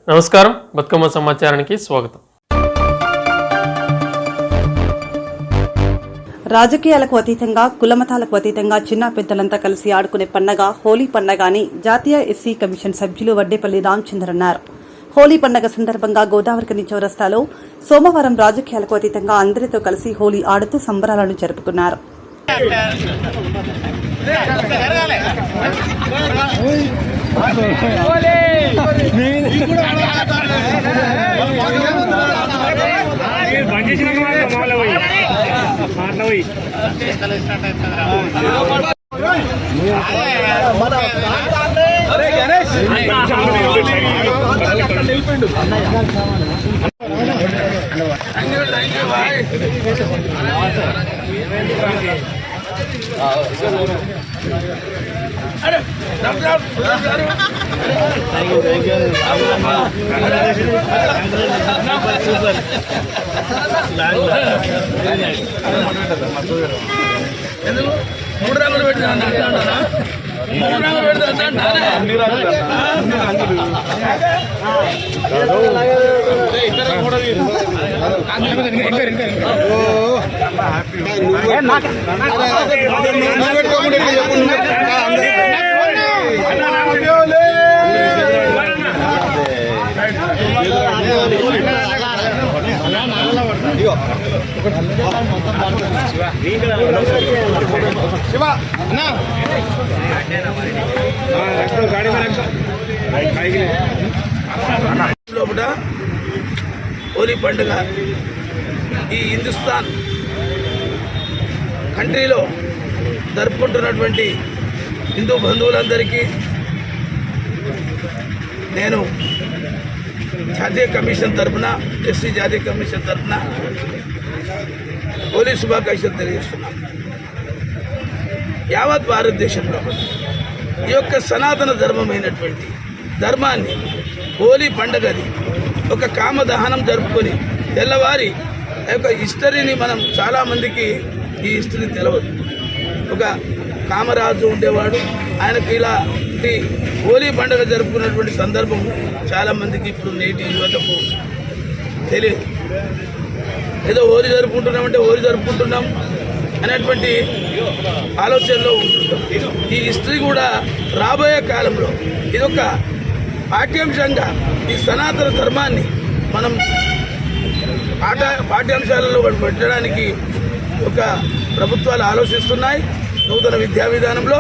నమస్కారం, బతుకమ్మ సమాచారానికి స్వాగతం. రాజకీయాలకు అతీతంగా, కులమతాలకు అతీతంగా చిన్న పెద్దలంతా కలిసి ఆడుకునే పండగ హోలీ పండగ అని జాతీయ ఎస్సీ కమిషన్ సభ్యులు వడ్డేపల్లి రామచంద్ర అన్నారు. హోలీ పండగ సందర్భంగా గోదావరికని చౌరస్తాలో సోమవారం రాజకీయాలకు అతీతంగా అందరితో కలిసి హోలీ ఆడుతూ సంబరాలను జరుపుకున్నారు. మూడు రంగులు పెట్టి శివ లోపల హోలీ పండుగ ఈ హిందుస్థాన్ కంట్రీలో జరుపుకుంటున్నటువంటి హిందూ బంధువులందరికీ నేను జాతీయ కమిషన్ తరఫున, ఎస్సీ జాతీయ కమిషన్ తరఫున హోలీ శుభాకాంక్షలు తెలియజేస్తున్నాను. యావత్ భారతదేశంలో ఈ యొక్క సనాతన ధర్మమైనటువంటి ధర్మాన్ని హోలీ పండుగది ఒక కామదహనం జరుపుకొని తెల్లవారి ఆ యొక్క హిస్టరీని మనం చాలామందికి ఈ హిస్టరీ తెలియదు. ఒక కామరాజు ఉండేవాడు, ఆయనకు ఇలాంటి హోలీ పండుగ జరుపుకున్నటువంటి సందర్భం చాలామందికి ఇప్పుడు నేటి యువతకు తెలియదు. ఏదో హోలీ జరుపుకుంటున్నామంటే హోలీ జరుపుకుంటున్నాం అనేటువంటి ఆలోచనలో ఉంటుంటాం. ఈ హిస్టరీ కూడా రాబోయే కాలంలో ఇదొక పాఠ్యాంశంగా ఈ సనాతన ధర్మాన్ని మనం పాఠ్యాంశాలలో పెట్టడానికి ఒక ప్రభుత్వాలు ఆలోచిస్తున్నాయి. నూతన విద్యా విధానంలో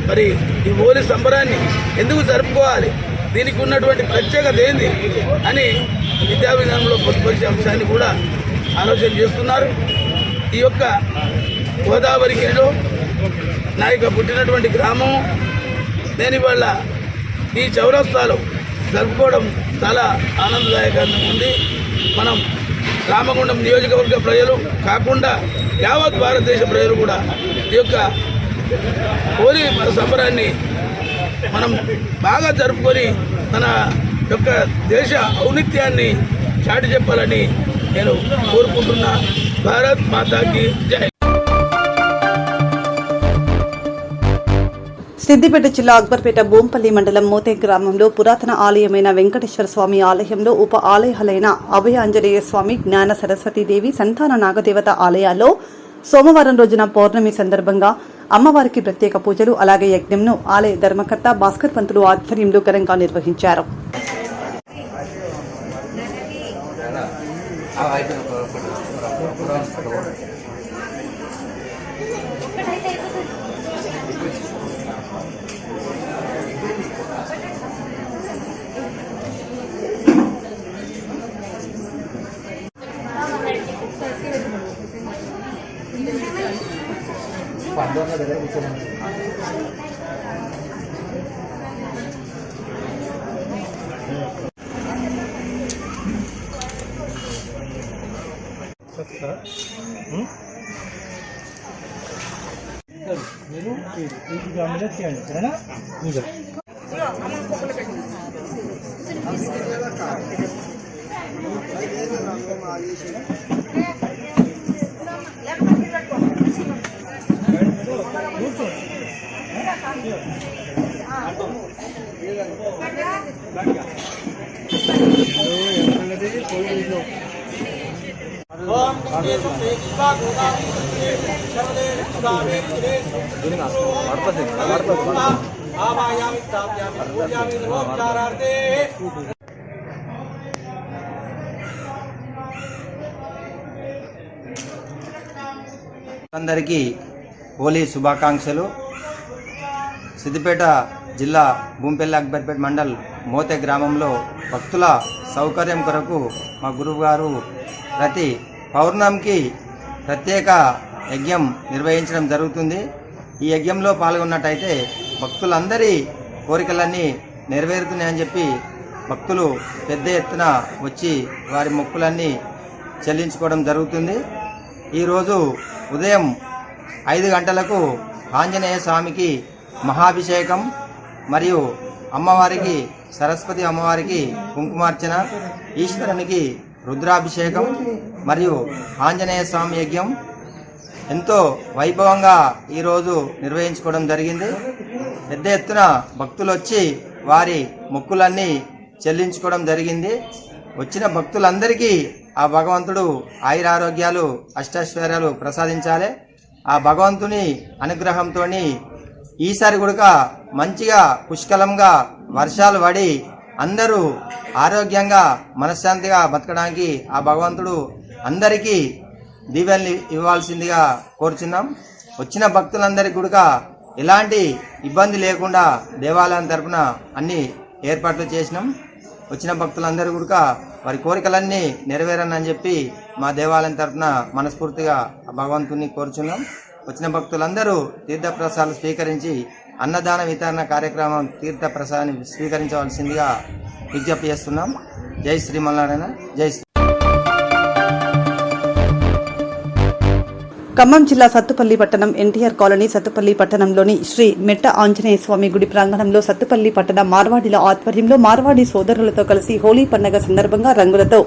మరి ఈ హోలీ సంబరాన్ని ఎందుకు జరుపుకోవాలి, దీనికి ఉన్నటువంటి ప్రత్యేకత ఏంది అని విద్యా విధానంలో పొందుపరిచే అంశాన్ని కూడా ఆలోచన చేస్తున్నారు. ఈ యొక్క గోదావరిలో నా యొక్క పుట్టినటువంటి గ్రామం, నేను ఇవాళ ఈ చౌరస్తాలో జరుపుకోవడం చాలా ఆనందదాయకంగా ఉంది. మనం రామగుండం నియోజకవర్గ ప్రజలు కాకుండా యావత్ భారతదేశ ప్రజలు కూడా ఈ యొక్క హోలీ సంబరాన్ని మనం బాగా జరుపుకొని మన యొక్క దేశ ఔన్నత్యాన్ని చాటి చెప్పాలని నేను కోరుకుంటున్నా. భారత్ మాతాకి జై. సిద్దిపేట జిల్లా అక్బర్పేట బోంపల్లి మండలం మోతే గ్రామంలో పురాతన ఆలయమైన వెంకటేశ్వర స్వామి ఆలయంలో ఉప ఆలయాలైన అభయ ఆంజనేయ స్వామి, జ్ఞాన సరస్వతీదేవి, సంతాన నాగదేవత ఆలయాల్లో సోమవారం రోజున పౌర్ణమి సందర్భంగా అమ్మవారికి ప్రత్యేక పూజలు అలాగే యజ్ఞంను ఆలయ ధర్మకర్త భాస్కర్ పంతులు ఆధ్వర్యంలో ఘనంగా నిర్వహించారు. మీరు ఈ గ్రామంలో చేయండి, సరేనా? కూర్చో అందరికీ హోలీ శుభాకాంక్షలు. సిద్దిపేట జిల్లా భూంపల్లి అక్బర్పేట మండల్ మోతే గ్రామంలో భక్తుల సౌకర్యం కొరకు మా గురువు గారు ప్రతి పౌర్ణమికి ప్రత్యేక యజ్ఞం నిర్వహించడం జరుగుతుంది. ఈ యజ్ఞంలో పాల్గొన్నట్టయితే భక్తులందరి కోరికలన్నీ నెరవేరుతున్నాయని చెప్పి భక్తులు పెద్ద ఎత్తున వచ్చి వారి మొక్కులన్నీ చెల్లించుకోవడం జరుగుతుంది. ఈరోజు ఉదయం 5 గంటలకు ఆంజనేయ స్వామికి మహాభిషేకం మరియు అమ్మవారికి సరస్వతి అమ్మవారికి కుంకుమార్చన, ఈశ్వరునికి రుద్రాభిషేకం మరియు ఆంజనేయ స్వామి యజ్ఞం ఎంతో వైభవంగా ఈరోజు నిర్వహించుకోవడం జరిగింది. పెద్ద ఎత్తున భక్తులు వచ్చి వారి మొక్కులన్నీ చెల్లించుకోవడం జరిగింది. వచ్చిన భక్తులందరికీ ఆ భగవంతుడు ఆయురారోగ్యాలు అష్టైశ్వర్యాలు ప్రసాదించాలి. ఆ భగవంతుని అనుగ్రహంతో ఈసారి కూడా మంచిగా పుష్కలంగా వర్షాలు పడి అందరూ ఆరోగ్యంగా మనశ్శాంతిగా బతకడానికి ఆ భగవంతుడు అందరికీ దీవెనలు ఇవ్వాల్సిందిగా కోరుచున్నాం. వచ్చిన భక్తులందరికీ కూడా ఎలాంటి ఇబ్బంది లేకుండా దేవాలయం తరపున అన్ని ఏర్పాట్లు చేసినాం. వచ్చిన భక్తులందరూ కూడా వారి కోరికలన్నీ నెరవేరని చెప్పి మా దేవాలయం తరపున మనస్ఫూర్తిగా భగవంతుని కోరుచున్నాం. వచ్చిన భక్తులందరూ తీర్థప్రసాదాలు స్వీకరించి అన్నదాన వితరణ కార్యక్రమం తీర్థప్రసాదాన్ని స్వీకరించవలసిందిగా విజ్ఞప్తి చేస్తున్నాం. జై శ్రీమన్నారాయణ, జై శ్రీ. ఖమ్మం జిల్లా సత్తుపల్లి పట్టణం ఎన్టీఆర్ కాలనీ సత్తుపల్లి పట్టణంలోని శ్రీ మెట్ట ఆంజనేయ స్వామి గుడి ప్రాంగణంలో సత్తుపల్లి పట్టణ మార్వాడీల ఆధ్వర్యంలో మార్వాడీ సోదరులతో కలిసి హోలీ పండుగ సందర్భంగా రంగులతో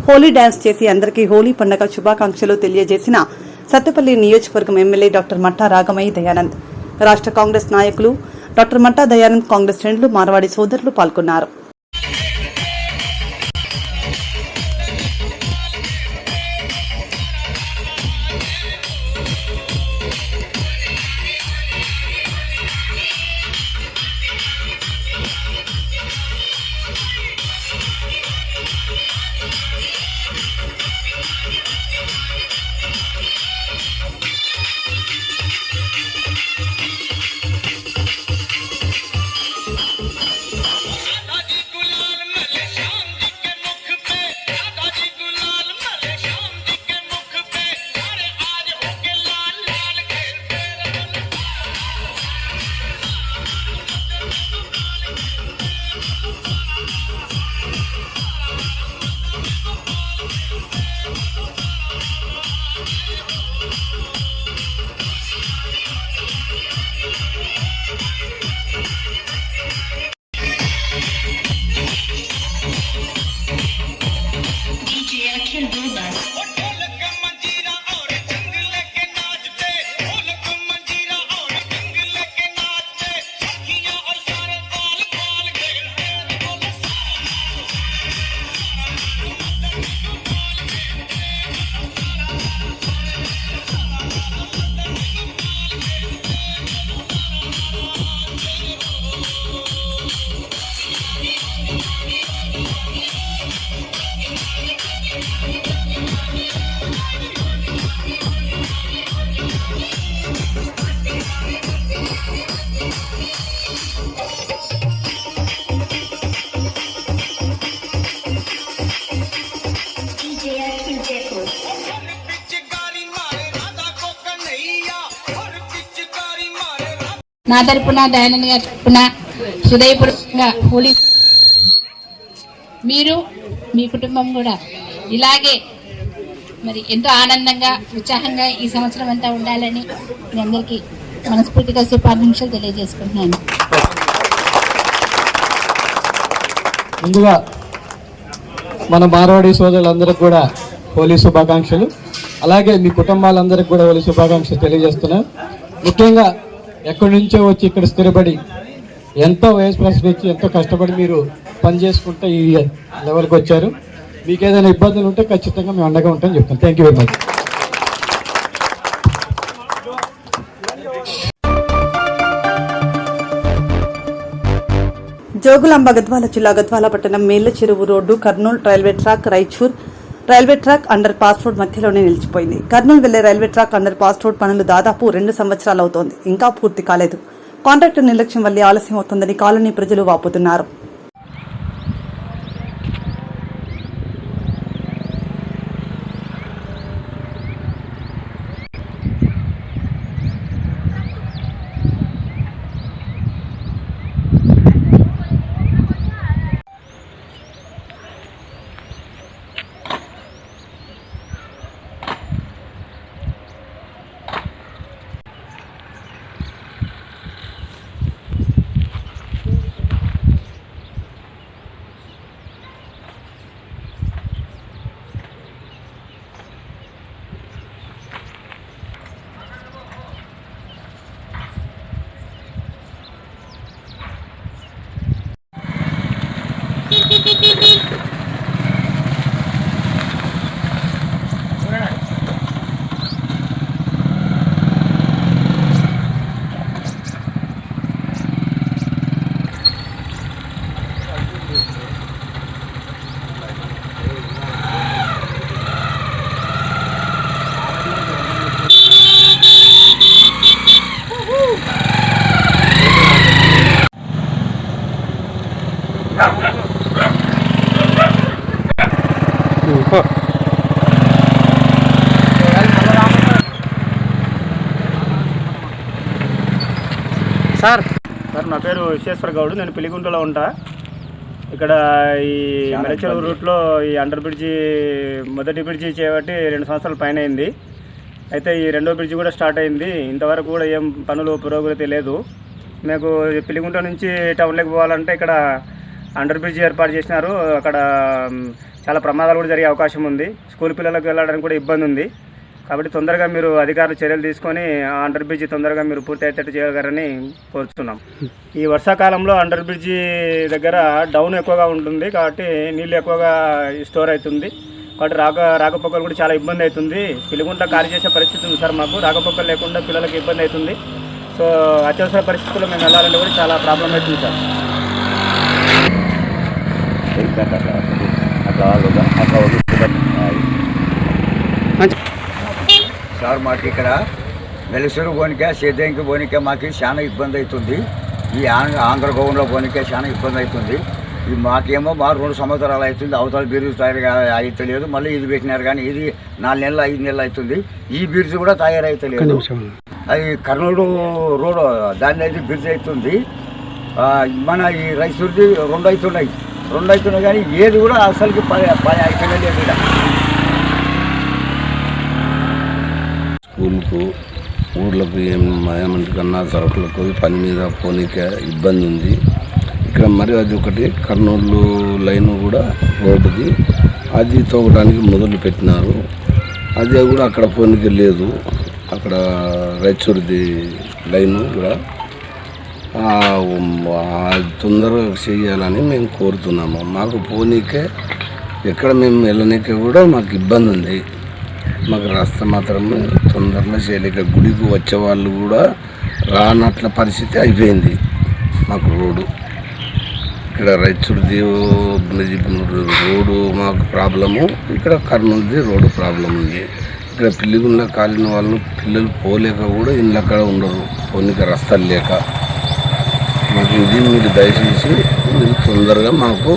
హోలీ డాన్స్ చేసి అందరికీ హోలీ పండుగ శుభాకాంక్షలు తెలియజేసిన సత్తుపల్లి నియోజకవర్గం ఎమ్మెల్యే డాక్టర్ మట్టా రాగమయ్య దయానంద్, రాష్ట్ర కాంగ్రెస్ నాయకులు డాక్టర్ మట్టా దయానంద్, కాంగ్రెస్ శ్రేణులు, మార్వాడీ సోదరులు పాల్గొన్నారు. నా తరపున దయానంద్ గారి తరపున హృదయపూర్వకంగా హోలీ మీరు మీ కుటుంబం కూడా ఇలాగే మరి ఎంతో ఆనందంగా ఉత్సాహంగా ఈ సంవత్సరం అంతా ఉండాలని మీ అందరికీ మనస్ఫూర్తిగా శుభాకాంక్షలు తెలియజేసుకుంటున్నాను. ముందుగా మన మార్వాడి సోదరులందరికీ కూడా హోలీ శుభాకాంక్షలు, అలాగే మీ కుటుంబాలందరికీ కూడా హోలీ శుభాకాంక్షలు తెలియజేస్తున్నాను. ముఖ్యంగా ఎక్కడి నుంచో వచ్చి ఇక్కడ స్థిరపడి ఎంతో వయసు ప్రశ్న వచ్చి ఎంతో కష్టపడి మీరు పని చేసుకుంటే ఈ లెవెల్కి వచ్చారు. మీకు ఏదైనా ఇబ్బందులు ఉంటే ఖచ్చితంగా మేము అండగా ఉంటామని చెప్తాను. Thank you very much. Jogulamba Gadwal జిల్లా గద్వాల పట్టణం మేళ్ల చెరువు road Kurnool railway track Raichur railway track under pass road మధ్యలోనే నిలిచిపోయింది. కర్నూలు వెళ్లే railway track under pass road పనులు దాదాపు 2 సంవత్సరాలు అవుతోంది, ఇంకా పూర్తి కాలేదు. కాంట్రాక్టర్ నిర్లక్ష్యం వల్లే ఆలస్యం అవుతోందని కాలనీ ప్రజలు వాపోతున్నారు. సార్ నా పేరు విశ్వేశ్వర గౌడ్. నేను పిలిగుంటలో ఉంటా. ఇక్కడ ఈ మెలచెరువు రూట్లో ఈ అండర్ బ్రిడ్జి మొదటి బ్రిడ్జి చేయబట్టి 2 సంవత్సరాల పైన అయింది. అయితే ఈ రెండో బ్రిడ్జి కూడా స్టార్ట్ అయింది. ఇంతవరకు కూడా ఏం పనులు పురోగతి లేదు. మీకు పిలిగుంట నుంచి టౌన్లోకి పోవాలంటే ఇక్కడ అండర్ బ్రిడ్జి ఏర్పాటు చేసినారు. అక్కడ చాలా ప్రమాదాలు కూడా జరిగే అవకాశం ఉంది. స్కూల్ పిల్లలకు వెళ్ళడానికి కూడా ఇబ్బంది ఉంది. కాబట్టి తొందరగా మీరు అధికారులు చర్యలు తీసుకొని ఆ అండర్ బ్రిడ్జి తొందరగా మీరు పూర్తి అయ్యేటట్టు చేయగలరని కోరుతున్నాం. ఈ వర్షాకాలంలో అండర్ బ్రిడ్జి దగ్గర డౌన్ ఎక్కువగా ఉంటుంది కాబట్టి నీళ్ళు ఎక్కువగా స్టోర్ అవుతుంది. కాబట్టి రాకపోకలు కూడా చాలా ఇబ్బంది అవుతుంది. పిలిగుంట ఖాళీ చేసే పరిస్థితి ఉంది సార్. మాకు రాకపోకలు లేకుండా పిల్లలకి ఇబ్బంది అవుతుంది. సో అత్యవసర పరిస్థితుల్లో మేము వెళ్ళాలంటే కూడా చాలా ప్రాబ్లం అవుతుంది సార్. సార్ మాకు ఇక్కడ వెలసూరు పోనికే సేద్యంకి పోనికే మాకు చాలా ఇబ్బంది అవుతుంది. ఈ ఆంధ్ర గోవన్లో పోనికే చాలా ఇబ్బంది అవుతుంది. ఇది మాకేమో 2 సంవత్సరాలు అవుతుంది. అవతల బిర్జు తయారు అవుతలేదు. మళ్ళీ ఇది పెట్టినారు కానీ ఇది 4 నెలలు 5 నెలలు అవుతుంది. ఈ బిర్జు కూడా తయారైతలేదు. అది కర్నూలు రోడ్ దాన్ని అయితే బిర్జు అవుతుంది. మన ఈ రైసూర్ది 2 అవుతున్నాయి కానీ ఏది కూడా అసలుకి అయితేనే లేదు. ఇక్కడ స్కూల్కు ఊర్లకు ఏమంటికన్నా సరుకులకు పని మీద పోనీకే ఇబ్బంది ఉంది. ఇక్కడ మరి అది ఒకటి కర్నూలు లైన్ కూడా రోడ్డుది అది తోగడానికి మొదలు పెట్టినారు. అది కూడా అక్కడ పోనీకే లేదు. అక్కడ రైచూర్ది లైను కూడా తొందరగా చేయాలని మేము కోరుతున్నాము. మాకు పోనీకే ఎక్కడ మేము వెళ్ళనీకే కూడా మాకు ఇబ్బంది ఉంది. మాకు రాస్తా మాత్రమే తొందరగా చేయలేక గుడికి వచ్చే వాళ్ళు కూడా రానట్ల పరిస్థితి అయిపోయింది. మాకు రోడ్డు ఇక్కడ రైచూర్ది రోడ్డు మాకు ప్రాబ్లము. ఇక్కడ కర్నూలుది రోడ్డు ప్రాబ్లం ఉంది. ఇక్కడ పిల్లిగుండ కాలిన వాళ్ళు పిల్లలు పోలేక కూడా ఇళ్ళు అక్కడ ఉండరు, పోనీక రస్తాలు లేక. మాకు ఇది మీరు దయచేసి మీరు తొందరగా మాకు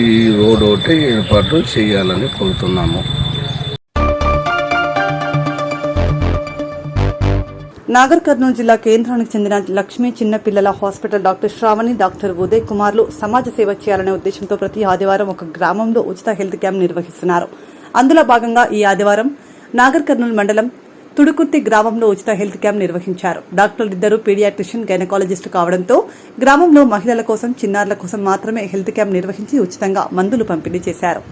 ఈ రోడ్ ఒకటి ఏర్పాటు చేయాలని కోరుతున్నాము. నాగర్ కర్నూలు జిల్లా కేంద్రానికి చెందిన లక్ష్మీ చిన్నపిల్లల hospital doctor Shravani, doctor Uday కుమార్లు సమాజ సేవ చేయాలనే ఉద్దేశంతో ప్రతి ఆదివారం ఒక గ్రామంలో ఉచిత హెల్త్ క్యాంప్ నిర్వహిస్తున్నారు. అందులో భాగంగా ఈ ఆదివారం నాగర్ కర్నూలు మండలం తుడుకుర్తి గ్రామంలో ఉచిత హెల్త్ క్యాంప్ నిర్వహించారు. డాక్టర్లిద్దరూ పీడియాట్రిషియన్, గైనకాలజిస్ట్ కావడంతో గ్రామంలో మహిళల కోసం, చిన్నారుల కోసం మాత్రమే హెల్త్ క్యాంప్ నిర్వహించి ఉచితంగా మందులు పంపిణీ చేశారు.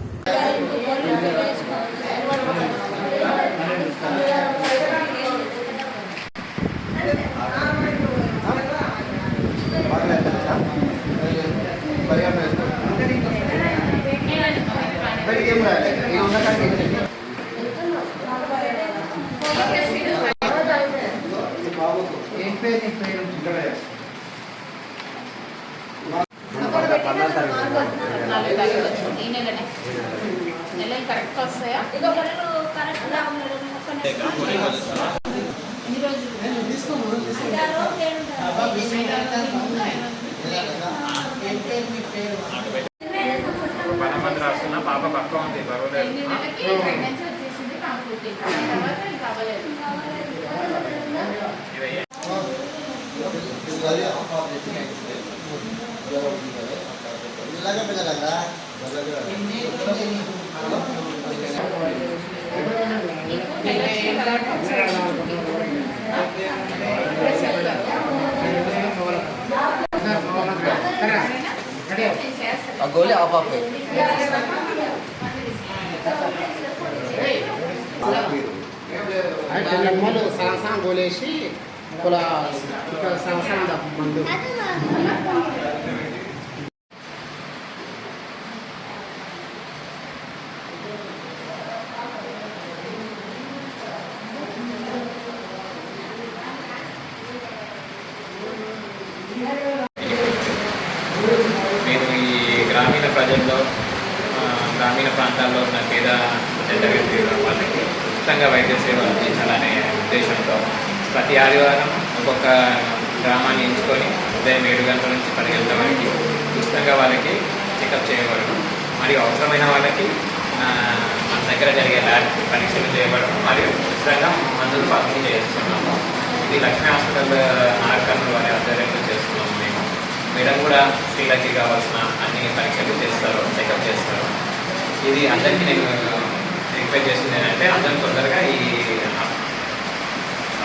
ఈ నెలనే నెలలు కరెక్ట్గా వస్తాయా? ఎన్ని రోజులు? పాప పక్క ఉంది ఎన్ని నెలలకి ప్రెగ్నెన్సీ వచ్చేసింది, పాప పుట్టింది, తర్వాత ఇంకా అవ్వలేదు. గోళీ ఆఫ్ సంవత్సరం గోలేసి సంవత్సరం మందు నేను ఈ గ్రామీణ ప్రజల్లో గ్రామీణ ప్రాంతాల్లో ఉన్న పేద వాళ్ళకి ఉచితంగా వైద్య సేవలు అందించాలనే ఉద్దేశంతో ప్రతి ఆదివారం ఒక్కొక్క గ్రామాన్ని ఎంచుకొని ఉదయం 7 గంటల నుంచి 10 గంటల వరకు ఉచితంగా వాళ్ళకి చెకప్ చేయబడడం మరియు అవసరమైన వాళ్ళకి మన దగ్గర జరిగే ల్యాబ్ పరీక్షలు చేయబడడం మరియు ఉచితంగా మందులు పంపిణీ చేస్తున్నాము. ఇది లక్ష్మీ హాస్పిటల్ నాగర్కర్నూలు వారి ఆధ్వర్యంలో చేస్తున్నాము. మేడం కూడా స్త్రీలకి కావాల్సిన అన్ని పరీక్షలు చేస్తారు, చెకప్ చేస్తారు. ఇది అందరికీ నేను రిక్వెస్ట్ చేస్తుంది ఏంటంటే అందరూ తొందరగా ఈ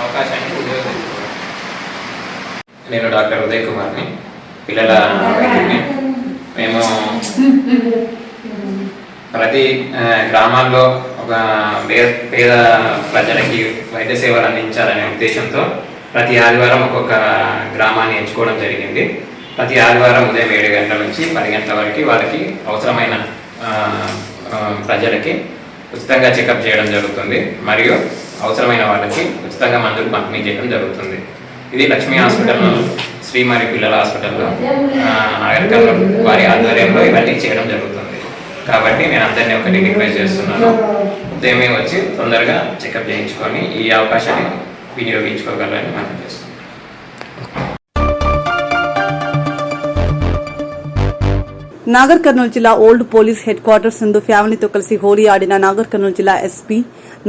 అవకాశాన్ని ఉపయోగించుకోవాలి. నేను డాక్టర్ ఉదయ్ కుమార్ని, పిల్లల వైద్యుని. మేము ప్రతి గ్రామాల్లో ఒక పేద ప్రజలకి వైద్య సేవలు అందించాలనే ఉద్దేశంతో ప్రతి ఆదివారం ఒక్కొక్క గ్రామాన్ని ఎంచుకోవడం జరిగింది. ప్రతి ఆదివారం ఉదయం 7 గంటల నుంచి 10 గంటల వరకు వాళ్ళకి అవసరమైన ప్రజలకి ఉచితంగా చెకప్ చేయడం జరుగుతుంది మరియు అవసరమైన వాళ్ళకి ఉచితంగా మందులు పంపిణీ చేయడం జరుగుతుంది. ఇది లక్ష్మీ హాస్పిటల్ శ్రీ మరియు పిల్లల హాస్పిటల్లో నాగర్కర్నూలు వారి ఆధ్వర్యంలో ఇవన్నీ చేయడం జరుగుతుంది. కాబట్టి నేను అందరినీ ఒకటి రిక్వెస్ట్ చేస్తున్నాను, ఉదయమే వచ్చి తొందరగా చెకప్ చేయించుకొని ఈ అవకాశాన్ని వినియోగించుకోగలని మనం చేస్తున్నాం. నాగర్ కర్నూలు జిల్లా ఓల్డ్ పోలీస్ హెడ్ క్వార్టర్స్ నందు ఫ్యామిలీతో కలిసి హోలీ ఆడిన నాగర్ కర్నూలు జిల్లా ఎస్పీ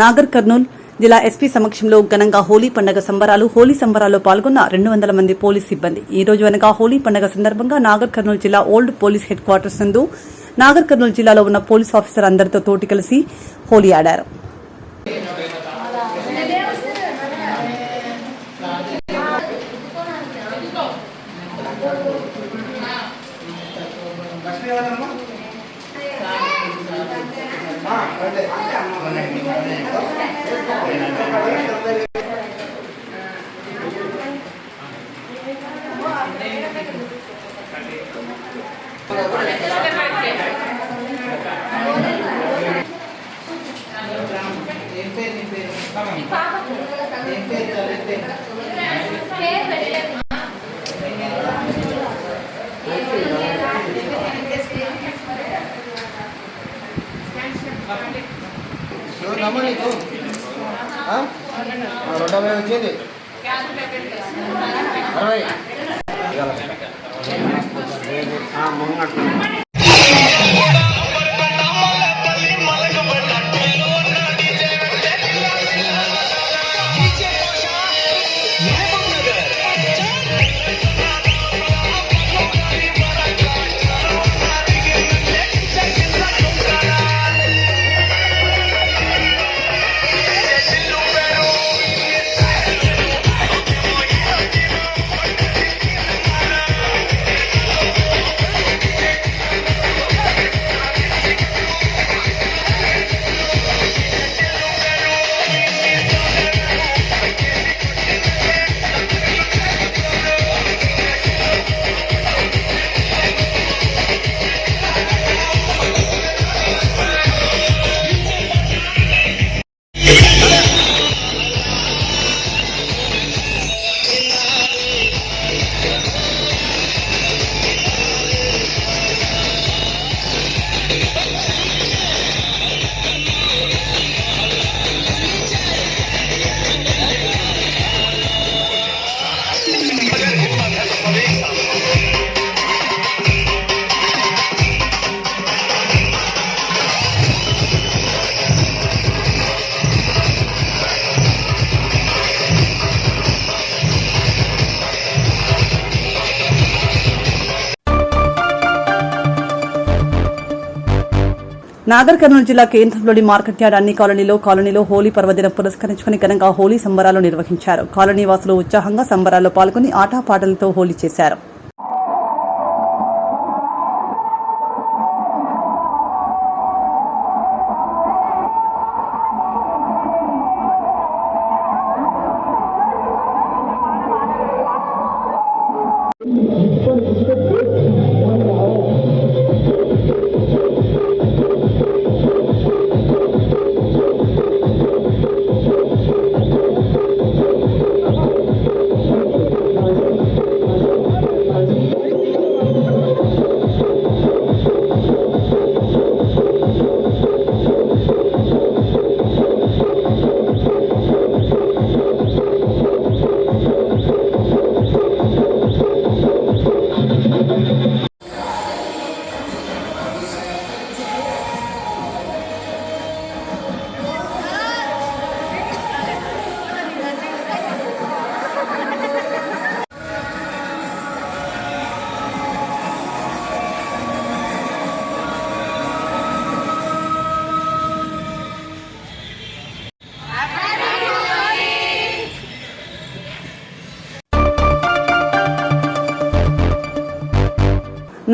నాగర్ కర్నూలు జిల్లా ఎస్పీ సమక్షంలో ఘనంగా హోలీ పండుగ సంబరాలు. హోలీ సంబరాల్లో పాల్గొన్న 200 మంది పోలీస్ సిబ్బంది. ఈ రోజు అనగా హోలీ పండుగ సందర్భంగా నాగర్ కర్నూలు జిల్లా ఓల్డ్ పోలీస్ హెడ్ క్వార్టర్స్ నందు నాగర్ కర్నూలు జిల్లాలో ఉన్న పోలీస్ ఆఫీసర్ అందరితో తోటి కలిసి హోలీ ఆడారు. వచ్చింది 60 Hey! నాగర్ కర్నూలు జిల్లా కేంద్రంలోని మార్కెట్ యార్డ్ అన్ని కాలనీలో హోలీ పర్వదినం పురస్కరించుకుని ఘనంగా హోలీ సంబరాలు నిర్వహించారు. కాలనీ వాసులు ఉత్సాహంగా సంబరాల్లో పాల్గొని ఆటపాటలతో హోలీ చేశారు.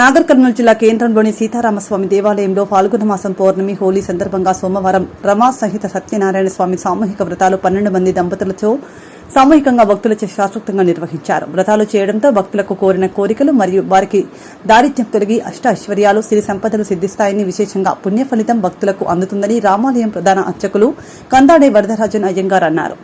నాగర్ కర్నూలు జిల్లా కేంద్రంలోని సీతారామస్వామి దేవాలయంలో ఫాల్గుణ మాసం పౌర్ణమి హోలీ సందర్భంగా సోమవారం రమా సహిత సత్యనారాయణ స్వామి సామూహిక వ్రతాలు 12 మంది దంపతులతో సామూహికంగా భక్తులచే శాశ్వతంగా నిర్వహించారు. వ్రతాలు చేయడంతో భక్తులకు కోరిన కోరికలు మరియు వారికి దారిద్ర్యం తొలగి అష్ట ఐశ్వర్యాలు సిరి సంపదలు సిద్ధిస్తాయని, విశేషంగా పుణ్య ఫలితం భక్తులకు అందుతుందని రామాలయం ప్రధాన అర్చకులు కందాడే వరదరాజన్ అయ్యంగార్ అన్నారు.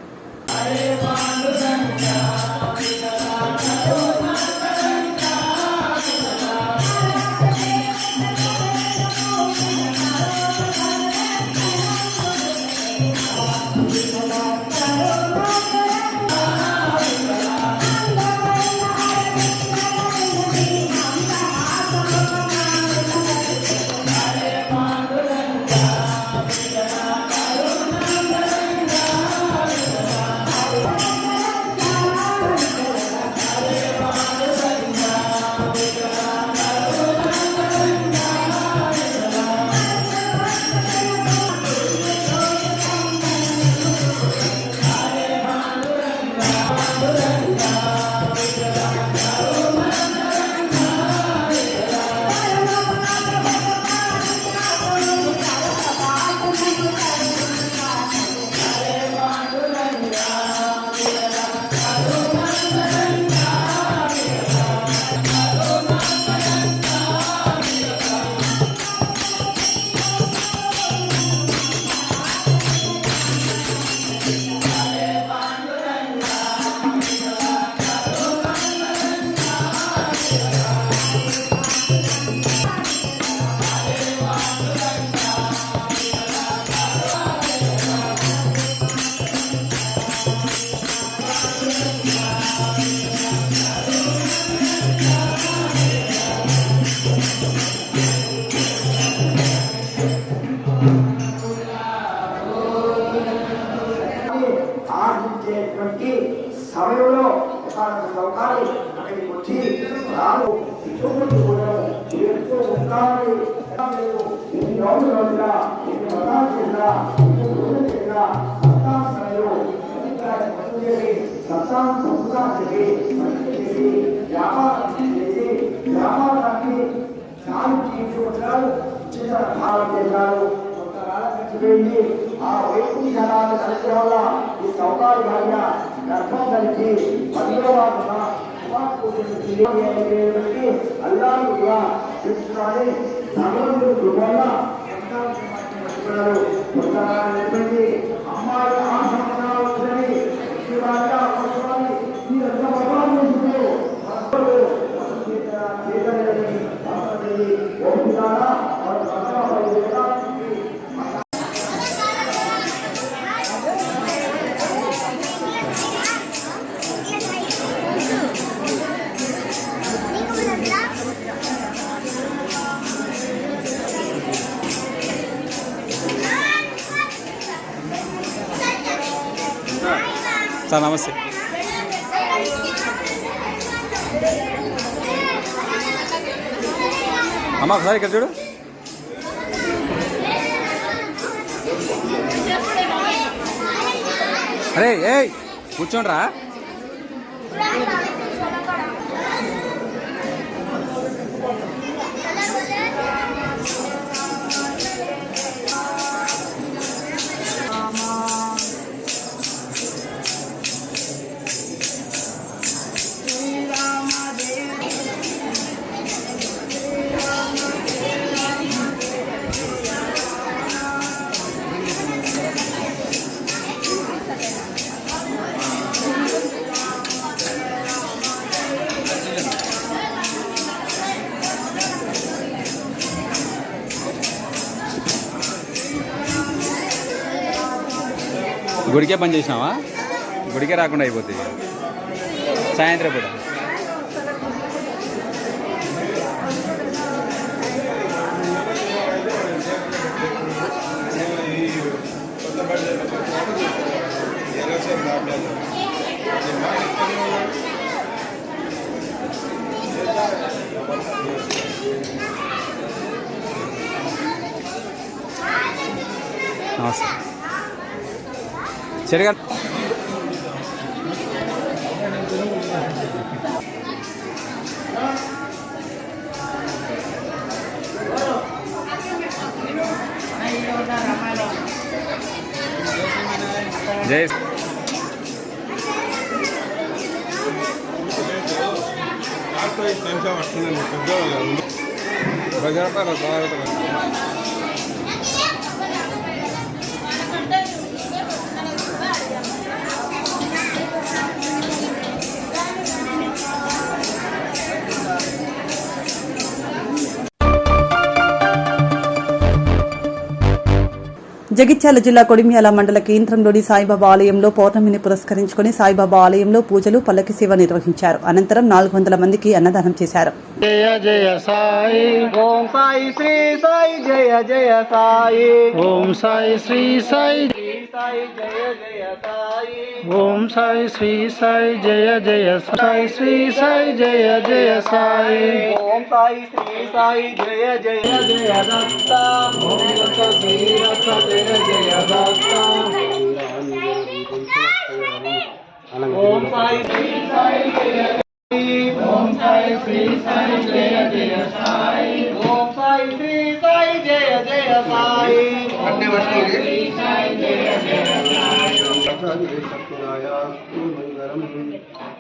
సమయంలో సౌకర్యం అక్కడికి వచ్చి రాదు ఇటువంటి కూడా చేస్తూ ఉంటారు. ఎన్ని రోజులు వచ్చినా ఎన్ని మతాలు చేసినా ఎన్ని రోజులు చేసినా సత్తాంశంలో సత్తాంశం చేసి వ్యాపారం చేసి వ్యాపారాన్ని సాగు తీసుకుంటున్నారు. చేశారు ఆ వైపు జనాలు కలిసి వల్ల ఈ సౌకర్య గర్భం కలిసి అందులో అల్లాను కూడా చూస్తున్నారని భగవంతుడు వల్ల అమ్మాయి ఆసండి మీరంతా భగవాన్ సార్ నమస్తే. అమ్మ ఒకసారి ఇక్కడ చూడు. అరే ఏ కూర్చోండ్రా. గుడికే పని చేసినావా? గుడికే రాకుండా అయిపోతుంది సాయంత్రం పూట. నమస్తే సరిగా జై జగిత్యాల జిల్లా కొడిమ్యాల మండల కేంద్రంలోని సాయిబాబా ఆలయంలో పౌర్ణమిని పురస్కరించుకుని సాయిబాబా ఆలయంలో పూజలు పల్లకి సేవ నిర్వహించారు. అనంతరం 400 మందికి అన్నదానం చేశారు. జయ జయ సాయి ఓం సాయి శ్రీ సాయి జయ జయ సాయి ఓం సాయి శ్రీ సాయి సాయి జయ జయ సాయి ఓం సాయి శ్రీ సాయి జయ జయ సాయి శ్రీ సాయి జయ జయ సాయి ఓం సాయి శ్రీ సాయి జయ జయ జయ దత్త ఓం శ్రీ రక్ష జయ జయ దత్త ఓం సాయి శ్రీ సాయి జయ ఓం సాయి శ్రీ సాయి జయ జయ సాయి ఓం సాయి శ్రీ సాయి జయ జయ సాయి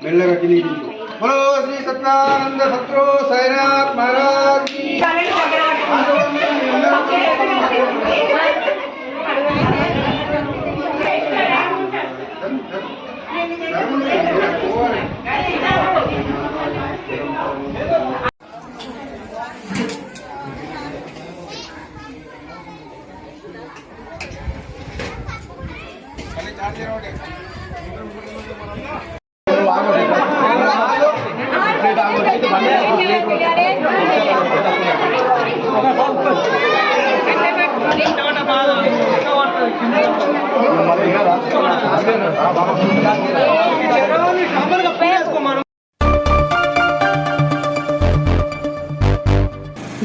మెల్లగా బలో శ్రీ సత్యానంద సత్రో సాయినాథ్ మహారాజ్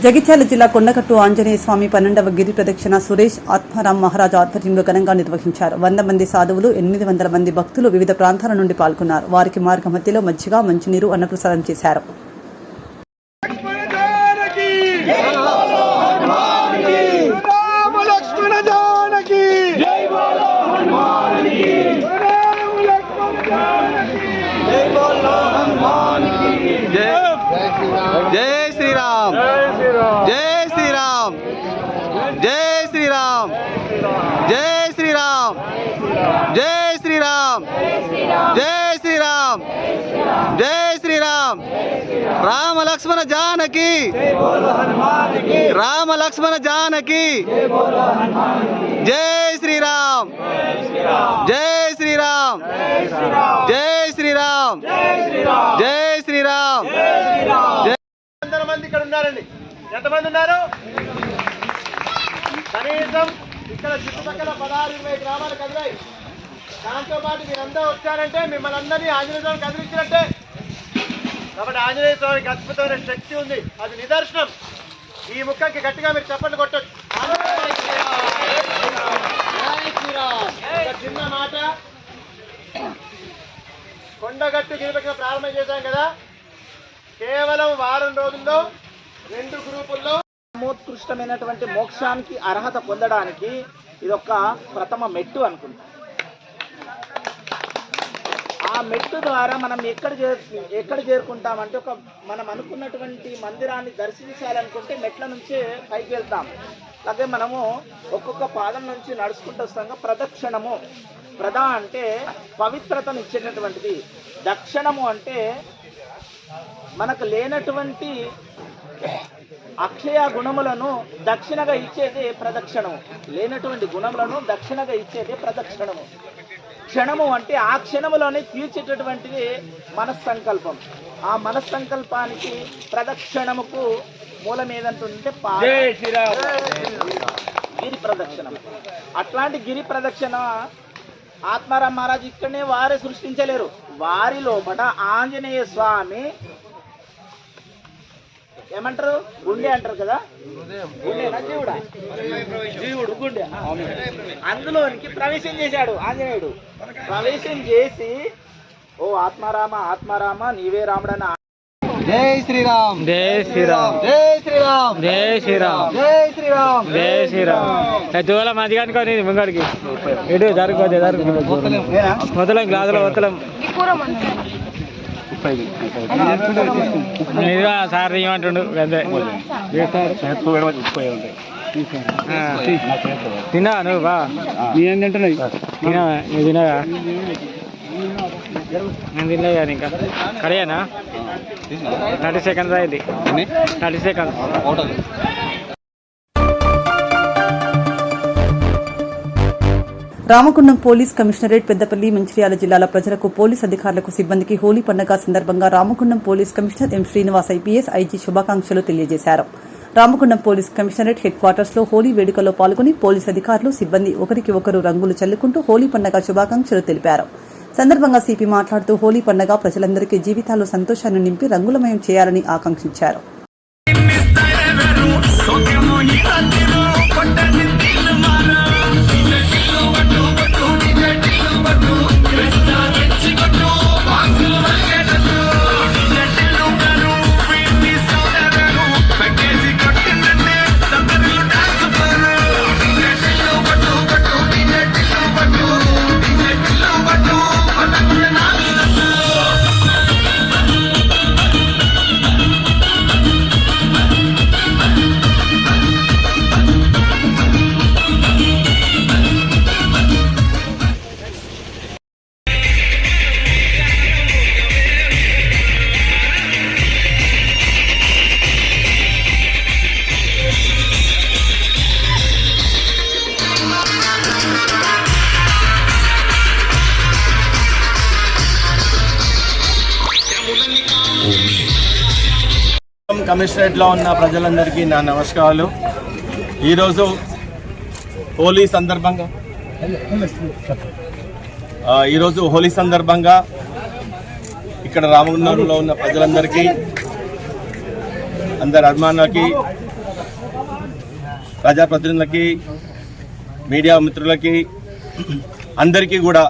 జగిత్యాల జిల్లా కొండగట్టు ఆంజనేయ స్వామి 12వ గిరి ప్రదక్షిణ సురేష్ ఆత్మారాం మహారాజ్ ఆధ్వర్యంలో ఘనంగా నిర్వహించారు. 100 మంది సాధువులు 800 మంది భక్తులు వివిధ ప్రాంతాల నుండి పాల్గొన్నారు. వారికి మార్గ మధ్యలో మజ్జిగ మంచినీరు అన్నప్రసాదం చేశారు. జై శ్రీరామ్ జై శ్రీరామ్ జై శ్రీరామ్ జై శ్రీరామ్ జై శ్రీరామ్ జై శ్రీరామ్ జై శ్రీరామ్ రామ లక్ష్మణ జానకి రామ లక్ష్మణ జానకి జై శ్రీరామ్ జై శ్రీరామ్ జై శ్రీరామ్ జై శ్రీరామ్. ఎంతమంది ఇక్కడ ఉన్నారండి? ఎంతమంది ఉన్నారు? కనీసం ఇక్కడ చుట్టుపక్కల 16-20 గ్రామాలు కదిలాయి. దాంతో పాటు మీరందరూ వచ్చారంటే మిమ్మల్ని అందరినీ ఆంజనేయ స్వామి కదిలించినట్టే. కాబట్టి ఆంజనేయ స్వామికి అద్భుతమైన శక్తి ఉంది, అది నిదర్శనం. ఈ ముక్కకి గట్టిగా మీరు చప్పట్లు కొట్టొచ్చు. ఒక చిన్న మాట, కొండగట్టు గిరిపక్ష ప్రారంభం చేశాం కదా, కేవలం వారం రోజుల్లో 2 గ్రూపుల్లో మోత్కృష్టమైనటువంటి మోక్షానికి అర్హత పొందడానికి ఇదొక ప్రథమ మెట్టు అనుకుంటాం. ఆ మెట్టు ద్వారా మనం ఎక్కడ చేరుకుంటామంటే మనం అనుకున్నటువంటి మందిరాన్ని దర్శించాలనుకుంటే మెట్ల నుంచి పైకి వెళ్తాం. అలాగే మనము ఒక్కొక్క పాదం నుంచి నడుచుకుంటూ వస్తాం. ప్రదక్షిణము, అంటే పవిత్రతను ఇచ్చేటటువంటిది, దక్షిణము అంటే మనకు లేనటువంటి అక్షయ గుణములను దక్షిణగా ఇచ్చేది ప్రదక్షిణము. లేనటువంటి గుణములను దక్షిణగా ఇచ్చేది ప్రదక్షిణము. క్షణము అంటే ఆ క్షణములోనే తీర్చేటటువంటిది మనస్సంకల్పం. ఆ మనస్సంకల్పానికి ప్రదక్షిణముకు మూలం ఏదంటుంటే గిరి ప్రదక్షిణం. అట్లాంటి గిరి ప్రదక్షిణ ఆత్మారాం మహారాజ్ ఇక్కడనే వారే సృష్టించలేరు. వారి లోపల ఆంజనేయ స్వామి ఏమంటారు, గుండె అంటారు కదా, గుండెనా జీవుడా? జీవుడు గుండె. అందులోనికి ప్రవేశం చేశాడు ఆంజనేయుడు. ప్రవేశం చేసి ఓ ఆత్మారామ ఆత్మారామ నీవే రాముడన్న. జై శ్రీరామ్, జై శ్రీరామ్, జై శ్రీరామ్, జై శ్రీరామ్, జై శ్రీరామ్, జై శ్రీరామ్. దూల మంచిగా అనుకోని ముంగడికి ఇటు జరుగుతుంది మొదలం గ్లాసులో వత్తలం సార్ ఏమంటుండు అంతే. తిన్నా నువ్వు బా, నేను తింటున్నాయి తినా, నువ్వు తినగా నేను తినలే కానీ ఇంకా కడియానా 30 సెకండ్స్ అయింది, 30 seconds. Ramagundam police commissionerate Peddapalli Mancherial జిల్లాల ప్రజలకు, పోలీస్ అధికారులకు, సిబ్బందికి హోలీ పండుగ సందర్భంగా Ramagundam police commissioner M Srinivas IPS IG శుభాకాంక్షలు తెలియజేశారు. Ramagundam police commissionerate head quarters లో హోలీ వేడుకల్లో పాల్గొని పోలీస్ అధికారులు, సిబ్బంది ఒకరికి ఒకరు రంగులు చల్లుకుంటూ హోలీ పండుగ శుభాకాంక్షలు తెలిపారు. సందర్భంగా సిపి మాట్లాడుతూ హోలీ పండుగ ప్రజలందరికీ జీవితాల్లో సంతోషాన్ని నింపి రంగులమయం చేయాలని ఆకాంక్షించారు. కమిషనరేట్లో ఉన్న ప్రజలందరికీ నా నమస్కారాలు. ఈరోజు హోలీ సందర్భంగా ఇక్కడ రామగుండంలో ఉన్న ప్రజలందరికీ, అందరి అభిమానులకి, ప్రజాప్రతినిధులకి, మీడియా మిత్రులకి, అందరికీ కూడా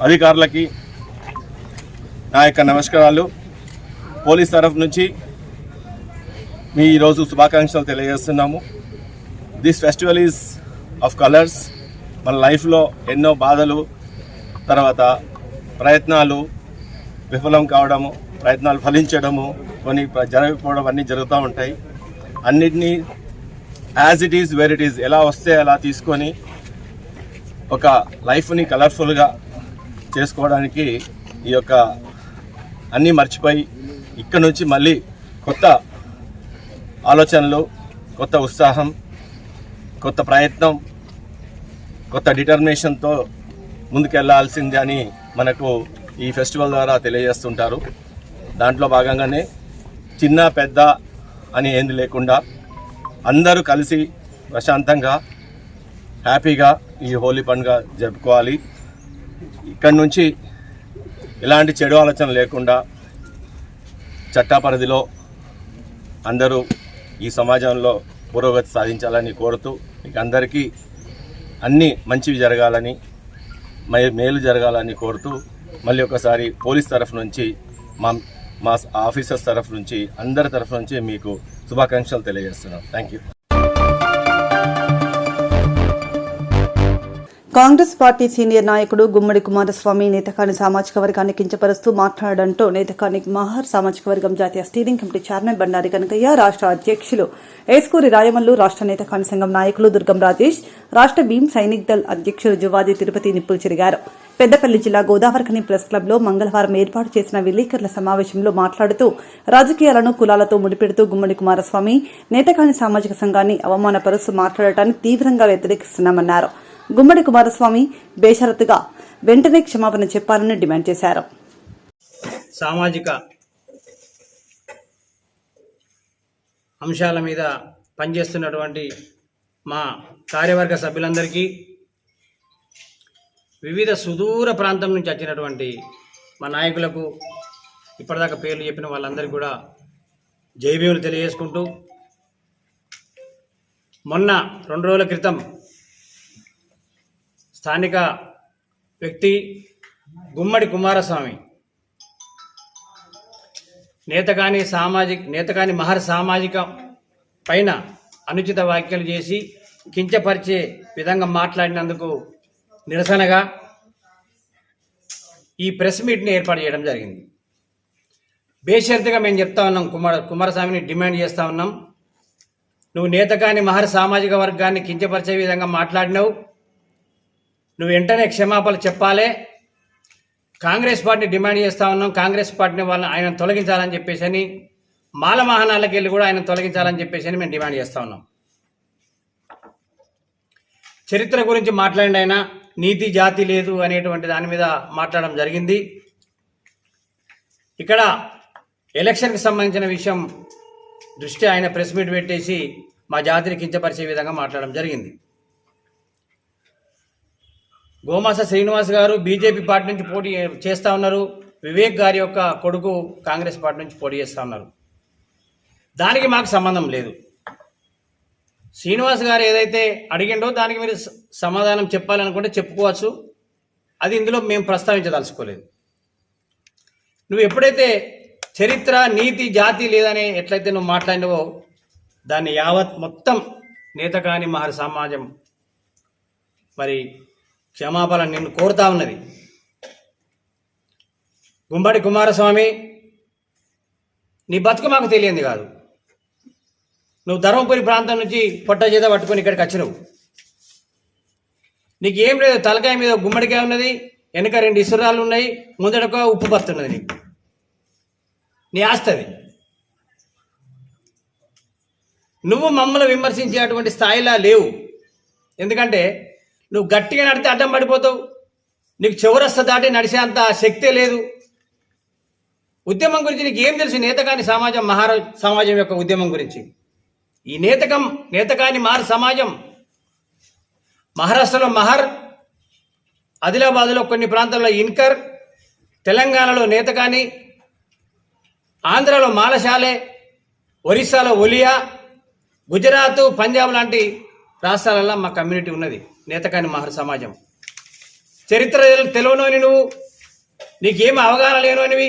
అధికారులకి నా యొక్క నమస్కారాలు. పోలీస్ తరఫు నుంచి మీ ఈరోజు శుభాకాంక్షలు తెలియజేస్తున్నాము. This festival is of colours. మన లైఫ్లో ఎన్నో బాధలు, తర్వాత ప్రయత్నాలు విఫలం కావడము, ప్రయత్నాలు ఫలించడము, కొన్ని జరగకపోవడం అన్నీ జరుగుతూ ఉంటాయి. అన్నిటినీ as it is where it is, ఎలా వస్తే అలా తీసుకొని ఒక లైఫ్ని కలర్ఫుల్గా చేసుకోవడానికి ఈ యొక్క అన్నీ మర్చిపోయి ఇక్కడ నుంచి మళ్ళీ కొత్త ఆలోచనలు, కొత్త ఉత్సాహం, కొత్త ప్రయత్నం, కొత్త డిటర్మినేషన్తో ముందుకెళ్లాల్సింది అని మనకు ఈ ఫెస్టివల్ ద్వారా తెలియజేస్తుంటారు. దాంట్లో భాగంగానే చిన్న పెద్ద అని ఏంది లేకుండా అందరూ కలిసి ప్రశాంతంగా హ్యాపీగా ఈ హోలీ పండుగ జరుపుకోవాలి. ఇక్కడి నుంచి ఎలాంటి చెడు ఆలోచన లేకుండా చట్టపరిధిలో అందరూ ఈ సమాజంలో పురోగతి సాధించాలని కోరుతూ, మీకు అందరికీ అన్నీ మంచివి జరగాలని, మేలు జరగాలని కోరుతూ మళ్ళీ ఒకసారి పోలీస్ తరఫు నుంచి మా ఆఫీసర్స్ తరఫు నుంచి అందరి తరఫు నుంచి మీకు శుభాకాంక్షలు తెలియజేస్తున్నాం. Thank you. Congress party senior నాయకుడు గుమ్మడి కుమారస్వామి నేతకాని సామాజిక వర్గాన్ని కించపరుస్తూ మాట్లాడడంతో నేతకాని మహర్ సామాజిక వర్గం జాతీయ steering committee chairman Bandari Kanakaiah, రాష్ట్ర అధ్యక్షులు ఏస్కూరి రాయమల్లు, రాష్ట్ర నేతకాని సంఘం నాయకులు దుర్గం రాజేష్, రాష్ట్ర భీమ్ సైనిక్ దళ్ అధ్యక్షులు జువాది తిరుపతి నిప్పులు చెరిగారు. పెద్దపల్లి జిల్లా గోదావరిఖని ప్రెస్ క్లబ్లో మంగళవారం ఏర్పాటు చేసిన విలేకరుల సమావేశంలో మాట్లాడుతూ రాజకీయాలను కులాలతో ముడిపెడుతూ గుమ్మడి కుమారస్వామి నేతకాని సామాజిక సంఘాన్ని అవమానపరుస్తూ మాట్లాడటాన్ని తీవ్రంగా వ్యతిరేకిస్తున్నామన్నారు. గుమ్మడి కుమారస్వామి బేషరతుగా వెంటనే క్షమాపణ చెప్పాలని డిమాండ్ చేశారు. సామాజిక అంశాల మీద పనిచేస్తున్నటువంటి మా కార్యవర్గ సభ్యులందరికీ, వివిధ సుదూర ప్రాంతం నుంచి వచ్చినటువంటి మా నాయకులకు, ఇప్పటిదాకా పేర్లు చెప్పిన వాళ్ళందరికీ కూడా జైభీములు తెలియజేసుకుంటూ, మొన్న 2 రోజుల క్రితం స్థానిక వ్యక్తి గుమ్మడి కుమారస్వామి నేతకాని మహర్ సామాజిక పైన అనుచిత వ్యాఖ్యలు చేసి కించపరిచే విధంగా మాట్లాడినందుకు నిరసనగా ఈ ప్రెస్ మీట్ని ఏర్పాటు చేయడం జరిగింది. బేషరతుగా మేము చెప్తా ఉన్నాం, కుమారస్వామిని డిమాండ్ చేస్తూ ఉన్నాం, నువ్వు నేతకాని మహర్ సామాజిక వర్గాన్ని కించపరిచే విధంగా మాట్లాడినావు, నువ్వు వెంటనే క్షమాపణ చెప్పాలి. కాంగ్రెస్ పార్టీని డిమాండ్ చేస్తూ ఉన్నాం, కాంగ్రెస్ పార్టీని ఆయన తొలగించాలని చెప్పేసి అని, మాల మహానాలకు వెళ్ళి కూడా ఆయన తొలగించాలని చెప్పేసి అని మేము డిమాండ్ చేస్తూ ఉన్నాం. చరిత్ర గురించి మాట్లాడిన ఆయన నీతి జాతి లేదు అనేటువంటి దాని మీద మాట్లాడడం జరిగింది. ఇక్కడ ఎలక్షన్కి సంబంధించిన విషయం దృష్టి ఆయన ప్రెస్ మీట్ పెట్టేసి మా జాతిని కించపరిచే విధంగా మాట్లాడడం జరిగింది. గోమాస శ్రీనివాస్ గారు బీజేపీ పార్టీ నుంచి పోటీ చేస్తూ ఉన్నారు, వివేక్ గారి యొక్క కొడుకు కాంగ్రెస్ పార్టీ నుంచి పోటీ చేస్తూ ఉన్నారు. దానికి మాకు సంబంధం లేదు. శ్రీనివాస్ గారు ఏదైతే అడిగిండో దానికి మీరు సమాధానం చెప్పాలనుకుంటే చెప్పుకోవచ్చు, అది ఇందులో మేము ప్రస్తావించదలుచుకోలేదు. నువ్వు ఎప్పుడైతే చరిత్ర నీతి జాతి లేదని ఎట్లయితే నువ్వు మాట్లాడినవో దాన్ని యావత్ మొత్తం నేతకాని మహర్ సమాజం మరి క్షమాపణ నిన్ను కోరుతా ఉన్నది. గుమ్మడి కుమారస్వామి, నీ బతుకు మాకు తెలియంది కాదు. నువ్వు ధర్మపురి ప్రాంతం నుంచి పొట్ట చేత పట్టుకొని ఇక్కడికి వచ్చినవు. నీకు ఏం లేదు, తలకాయ మీద గుమ్మడికాయ ఉన్నది, వెనక 2 ఇసురాలు ఉన్నాయి, ముందడక ఉప్పు పత్తున్నది. నీకు నీ ఆస్తది. నువ్వు మమ్మల్ని విమర్శించేటువంటి స్థాయిలా లేవు. ఎందుకంటే నువ్వు గట్టిగా నడితే అడ్డం పడిపోతావు, నీకు చౌరస్తా దాటి నడిచే అంత శక్తే లేదు. ఉద్యమం గురించి నీకు ఏం తెలుసు? నేతకాని సమాజం యొక్క ఉద్యమం గురించి. ఈ నేతకాని మహర్ సమాజం మహారాష్ట్రలో మహర్, ఆదిలాబాద్లో కొన్ని ప్రాంతాల్లో ఇన్కర్, తెలంగాణలో నేతకాని, ఆంధ్రాలో మాలశాలే, ఒరిస్సాలో ఒలియా, గుజరాత్, పంజాబ్ లాంటి రాష్ట్రాలలో మా కమ్యూనిటీ ఉన్నది నేతకాని మహర్ సమాజం. చరిత్ర తెలియనోని నువ్వు, నీకేం అవగాహన లేనోనివి,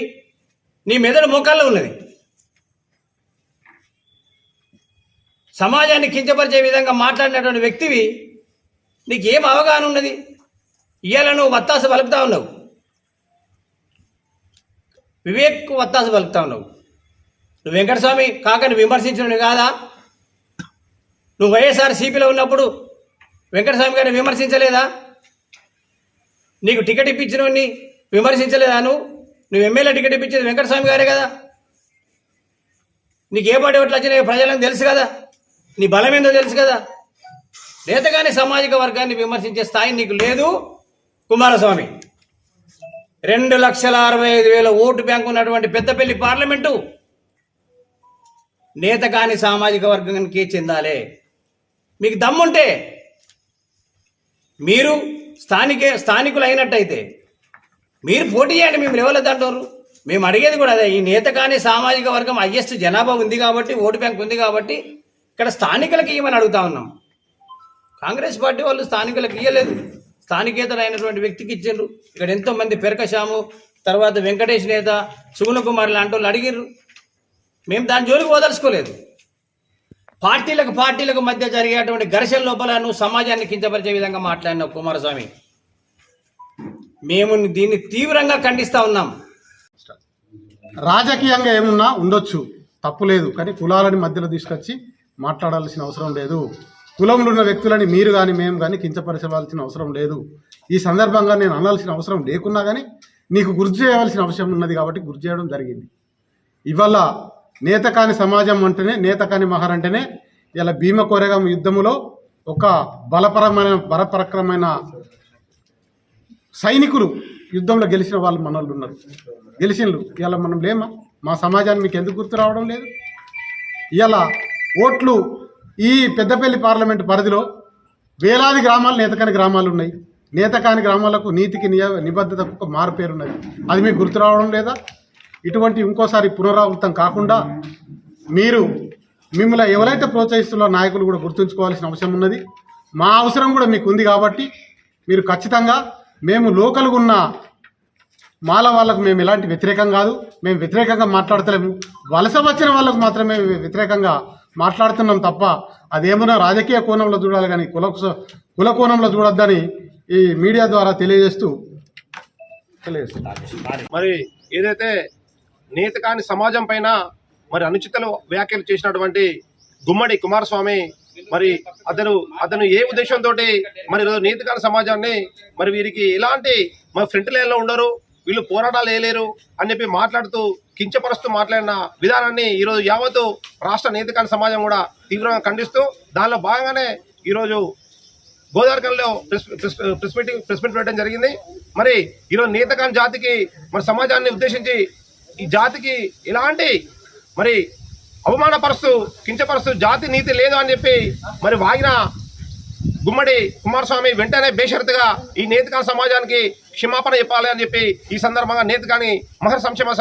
నీ మెదడు మోకాల్లో ఉన్నది. సమాజాన్ని కించపరిచే విధంగా మాట్లాడినటువంటి వ్యక్తివి, నీకేం అవగాహన ఉన్నది? ఇవాళ నువ్వు వత్తాసు పలుకుతా ఉన్నావు, వివేక్ వత్తాసు పలుకుతా ఉన్నావు. నువ్వు వెంకటస్వామి కాకని విమర్శించడం కాదా? నువ్వు వైఎస్ఆర్సీపీలో ఉన్నప్పుడు వెంకటస్వామి గారిని విమర్శించలేదా? నీకు టికెట్ ఇప్పించినవన్నీ విమర్శించలేదా? నువ్వు ఎమ్మెల్యే టికెట్ ఇప్పించేది వెంకటస్వామి గారే కదా. నీకు ఏ పార్టీ ఓట్లు వచ్చినాయో ప్రజలకు తెలుసు కదా, నీ బలం ఏందో తెలుసు కదా. నేతగాని సామాజిక వర్గాన్ని విమర్శించే స్థాయి నీకు లేదు కుమారస్వామి. 2,65,000 ఓటు బ్యాంకు ఉన్నటువంటి పెద్దపల్లి పార్లమెంటు నేతగాని సామాజిక వర్గానికి చెందాలి. మీకు దమ్ముంటే మీరు స్థానికులు అయినట్టయితే మీరు పోటీ చేయండి. మేము లేవలేదంటారు. మేము అడిగేది కూడా అదే. ఈ నేతకాని సామాజిక వర్గం హైయెస్ట్ జనాభా ఉంది కాబట్టి, ఓటు బ్యాంక్ ఉంది కాబట్టి ఇక్కడ స్థానికులకు ఇవ్వమని అడుగుతా ఉన్నాం. కాంగ్రెస్ పార్టీ వాళ్ళు స్థానికులకు ఇవ్వలేదు. స్థానికేతరైనటువంటి వ్యక్తికి ఇచ్చిండ్రు. ఇక్కడ ఎంతో మంది పెరకశాము, తర్వాత వెంకటేష్ నేత, సుగుణ కుమార్ లాంటి వాళ్ళు అడిగిర్రు. మేము దాని జోలికి వదలుచుకోలేదు. పార్టీలకు మధ్య జరిగేటువంటి ఘర్షణ లోపల నువ్వు సమాజాన్ని కించపరిచే విధంగా మాట్లాడినావు కుమారస్వామి. మేము దీన్ని తీవ్రంగా ఖండిస్తా ఉన్నాం. రాజకీయంగా ఏమున్నా ఉండొచ్చు, తప్పులేదు. కానీ కులాలని మధ్యలో తీసుకొచ్చి మాట్లాడాల్సిన అవసరం లేదు. కులంలో ఉన్న వ్యక్తులని మీరు కానీ మేము కానీ కించపరచవలసిన అవసరం లేదు. ఈ సందర్భంగా నేను అనాల్సిన అవసరం లేకున్నా కానీ నీకు గుర్తు చేయవలసిన అవసరం ఉన్నది కాబట్టి గుర్తు చేయడం జరిగింది. ఇవాళ నేత కాని సమాజం అంటేనే, నేత కాని మహర్ అంటేనే ఇలా భీమ కోరేగాం యుద్ధములో ఒక బలపరక్రమైన సైనికులు యుద్ధంలో గెలిచిన వాళ్ళు మనోళ్ళు ఉన్నారు, గెలిచిన్లు. ఇలా మనం లేమా? మా సమాజాన్ని మీకు ఎందుకు గుర్తు రావడం లేదు? ఇలా ఓట్లు ఈ పెద్దపల్లి పార్లమెంటు పరిధిలో వేలాది గ్రామాలు నేతకాని గ్రామాలు ఉన్నాయి. నేతకాని గ్రామాలకు నీతికి నిబద్ధతకు ఒక మారు పేరున్నది. అది మీకు గుర్తు రావడం లేదా? ఇటువంటి ఇంకోసారి పునరావృతం కాకుండా మిమ్మల్ని ఎవరైతే ప్రోత్సహిస్తున్నారో నాయకులు కూడా గుర్తుంచుకోవాల్సిన అవసరం ఉన్నది. మా అవసరం కూడా మీకు ఉంది కాబట్టి మీరు ఖచ్చితంగా, మేము లోకల్గా ఉన్న మాల వాళ్ళకు మేము ఎలాంటి వ్యతిరేకం కాదు, మేము వ్యతిరేకంగా మాట్లాడతలేము. వలస వచ్చిన వాళ్ళకు మాత్రమే వ్యతిరేకంగా మాట్లాడుతున్నాం తప్ప అదేమన్నా రాజకీయ కోణంలో చూడాలి కానీ కుల కోణంలో చూడొద్దని ఈ మీడియా ద్వారా తెలియజేస్తూ మరి ఏదైతే నేత కాని సమాజం పైన మరి అనుచిత వ్యాఖ్యలు చేసినటువంటి గుమ్మడి కుమారస్వామి, మరి అతను ఏ ఉద్దేశంతో మరి నేత కాని సమాజాన్ని మరి వీరికి ఎలాంటి మరి ఫ్రంట్ లైన్లో ఉండరు, వీళ్ళు పోరాటాలు వేయలేరు అని చెప్పి మాట్లాడుతూ కించపరుస్తూ మాట్లాడిన విధానాన్ని ఈరోజు యావత్తు రాష్ట్ర నేతకాని సమాజం కూడా తీవ్రంగా ఖండిస్తూ, దానిలో భాగంగానే ఈరోజు గోదావరిలో ప్రెస్ మీట్ పెట్టడం జరిగింది. మరి ఈరోజు నేతకాని జాతికి మరి సమాజాన్ని ఉద్దేశించి ఈ జాతికి ఎలాంటి మరి అవమానపరుస్తూ కించపరుస్తూ జాతి నీతి లేదు అని చెప్పి మరి వాగిన గుమ్మడి కుమారస్వామి వెంటనే బేషరతుగా ఈ నేతకాని సమాజానికి క్షమాపణ చెప్పాలి అని చెప్పి ఈ సందర్భంగా నేతకాని మహర్ సంక్షేమ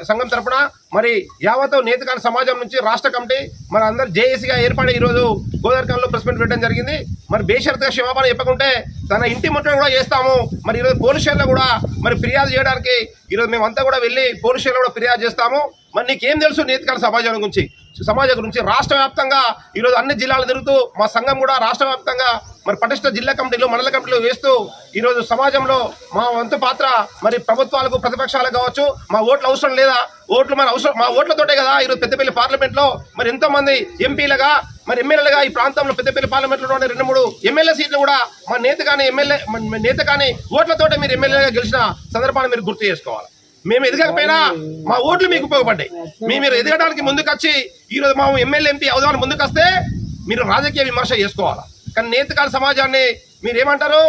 సంఘం తరపున మరి యావత్తు నేతకాని సమాజం నుంచి రాష్ట్ర కమిటీ మరి అందరు జేఏసీగా ఏర్పడి ఈరోజు గోదావరిలో ప్రెస్ మీట్ పెట్టడం జరిగింది. మరి బేషరతుగా క్షమాపణ చెప్పకుంటే తన ఇంటి ముట్టడి కూడా చేస్తాము. మరి ఈరోజు పోలీస్ స్టేషన్లో కూడా మరి ఫిర్యాదు చేయడానికి ఈరోజు మేమంతా కూడా వెళ్ళి పోలీస్ స్టేషన్లో కూడా ఫిర్యాదు చేస్తాము. మరి నీకేం తెలుసు నేతకాని సమాజం గురించి రాష్ట్ర వ్యాప్తంగా ఈరోజు అన్ని జిల్లాలు తిరుగుతూ మా సంఘం కూడా రాష్ట్ర వ్యాప్తంగా మరి పటిష్ట జిల్లా కమిటీలు మండల కమిటీలు వేస్తూ ఈరోజు సమాజంలో మా వంతు పాత్ర మరి ప్రభుత్వాలకు ప్రతిపక్షాలకు కావచ్చు, మా ఓట్లు అవసరం లేదా? ఓట్లు మన అవసరం, మా ఓట్లతోటే కదా ఈరోజు పెద్దపల్లి పార్లమెంట్లో మరి ఎంతో మంది ఎంపీలుగా మరి ఎమ్మెల్యేలుగా ఈ ప్రాంతంలో పెద్దపల్లి పార్లమెంట్లో 2-3 ఎమ్మెల్యే సీట్లు కూడా మా నేత కానీ ఓట్లతోటే మీరు ఎమ్మెల్యేగా గెలిచిన సందర్భాన్ని మీరు గుర్తు చేసుకోవాలి. మేము ఎదగకపోయినా మా ఓట్లు మీకు ఉపయోగపడ్డాయి. మీరు ఎదగడానికి ముందుకొచ్చి ఈరోజు మా ఎమ్మెల్యే ఎంపీ అవుదామని ముందుకొస్తే మీరు రాజకీయ విమర్శ చేసుకోవాలి. కానీ నేతకాని సమాజాన్ని మీరు ఏమంటారు,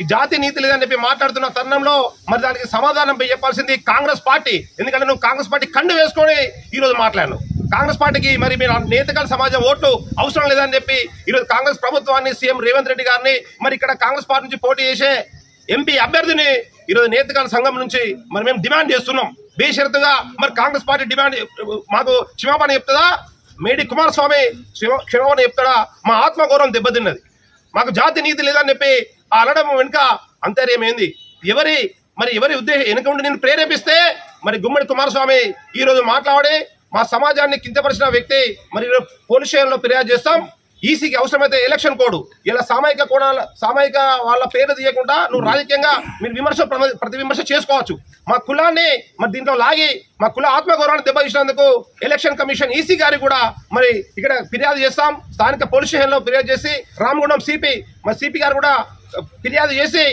ఈ జాతి నీతి లేదని చెప్పి మాట్లాడుతున్న తరుణంలో మరి దానికి సమాధానం చెప్పాల్సింది కాంగ్రెస్ పార్టీ. ఎందుకంటే నువ్వు కాంగ్రెస్ పార్టీ కండు వేసుకొని ఈరోజు మాట్లాడినావు. కాంగ్రెస్ పార్టీకి మరి మీరు నేతకాని సమాజం ఓట్లు అవసరం లేదని చెప్పి ఈరోజు కాంగ్రెస్ ప్రభుత్వాన్ని, సీఎం రేవంత్ రెడ్డి గారిని, మరి ఇక్కడ కాంగ్రెస్ పార్టీ నుంచి పోటీ చేసే ఎంపీ అభ్యర్థిని ఈరోజు నేతకాని సంఘం నుంచి మరి మేము డిమాండ్ చేస్తున్నాం. బేషరతుగా మరి కాంగ్రెస్ పార్టీ డిమాండ్ మాకు క్షమాపణ చెప్తుందా? మేడి కుమారస్వామి క్షమాపణ చెప్తాడా? మా ఆత్మగౌరవం దెబ్బతిన్నది, మాకు జాతి నీతి లేదని చెప్పి అనడం వెనుక అంతర్యం ఏంది? ఎవరి ఉద్దేశం వెనుక ఉండి నేను ప్రేరేపిస్తే మరి గుమ్మడి కుమారస్వామి ఈరోజు మాట్లాడి మా సమాజాన్ని కించపరిచిన వ్యక్తి మరి పోలీస్ స్టేషన్లో ఫిర్యాదు చేస్తాం. ఈసీకి అవసరమైతే ఎలక్షన్ కోడ్ ఇలా సామాజిక వాళ్ళ పేరు తీయకుండా నువ్వు రాజకీయంగా మీరు ప్రతి విమర్శ చేసుకోవచ్చు. మా కులాన్ని మరి దీంట్లో లాగి మా కుల ఆత్మగౌరవాన్ని దెబ్బతీసినందుకు ఎలక్షన్ కమిషన్ ఈసీ గారికి కూడా మరి ఇక్కడ ఫిర్యాదు చేస్తాం. స్థానిక పోలీస్ స్టేషన్లో ఫిర్యాదు చేసి రామగుండం సిపి గారు కూడా ఫిర్యాదు చేసి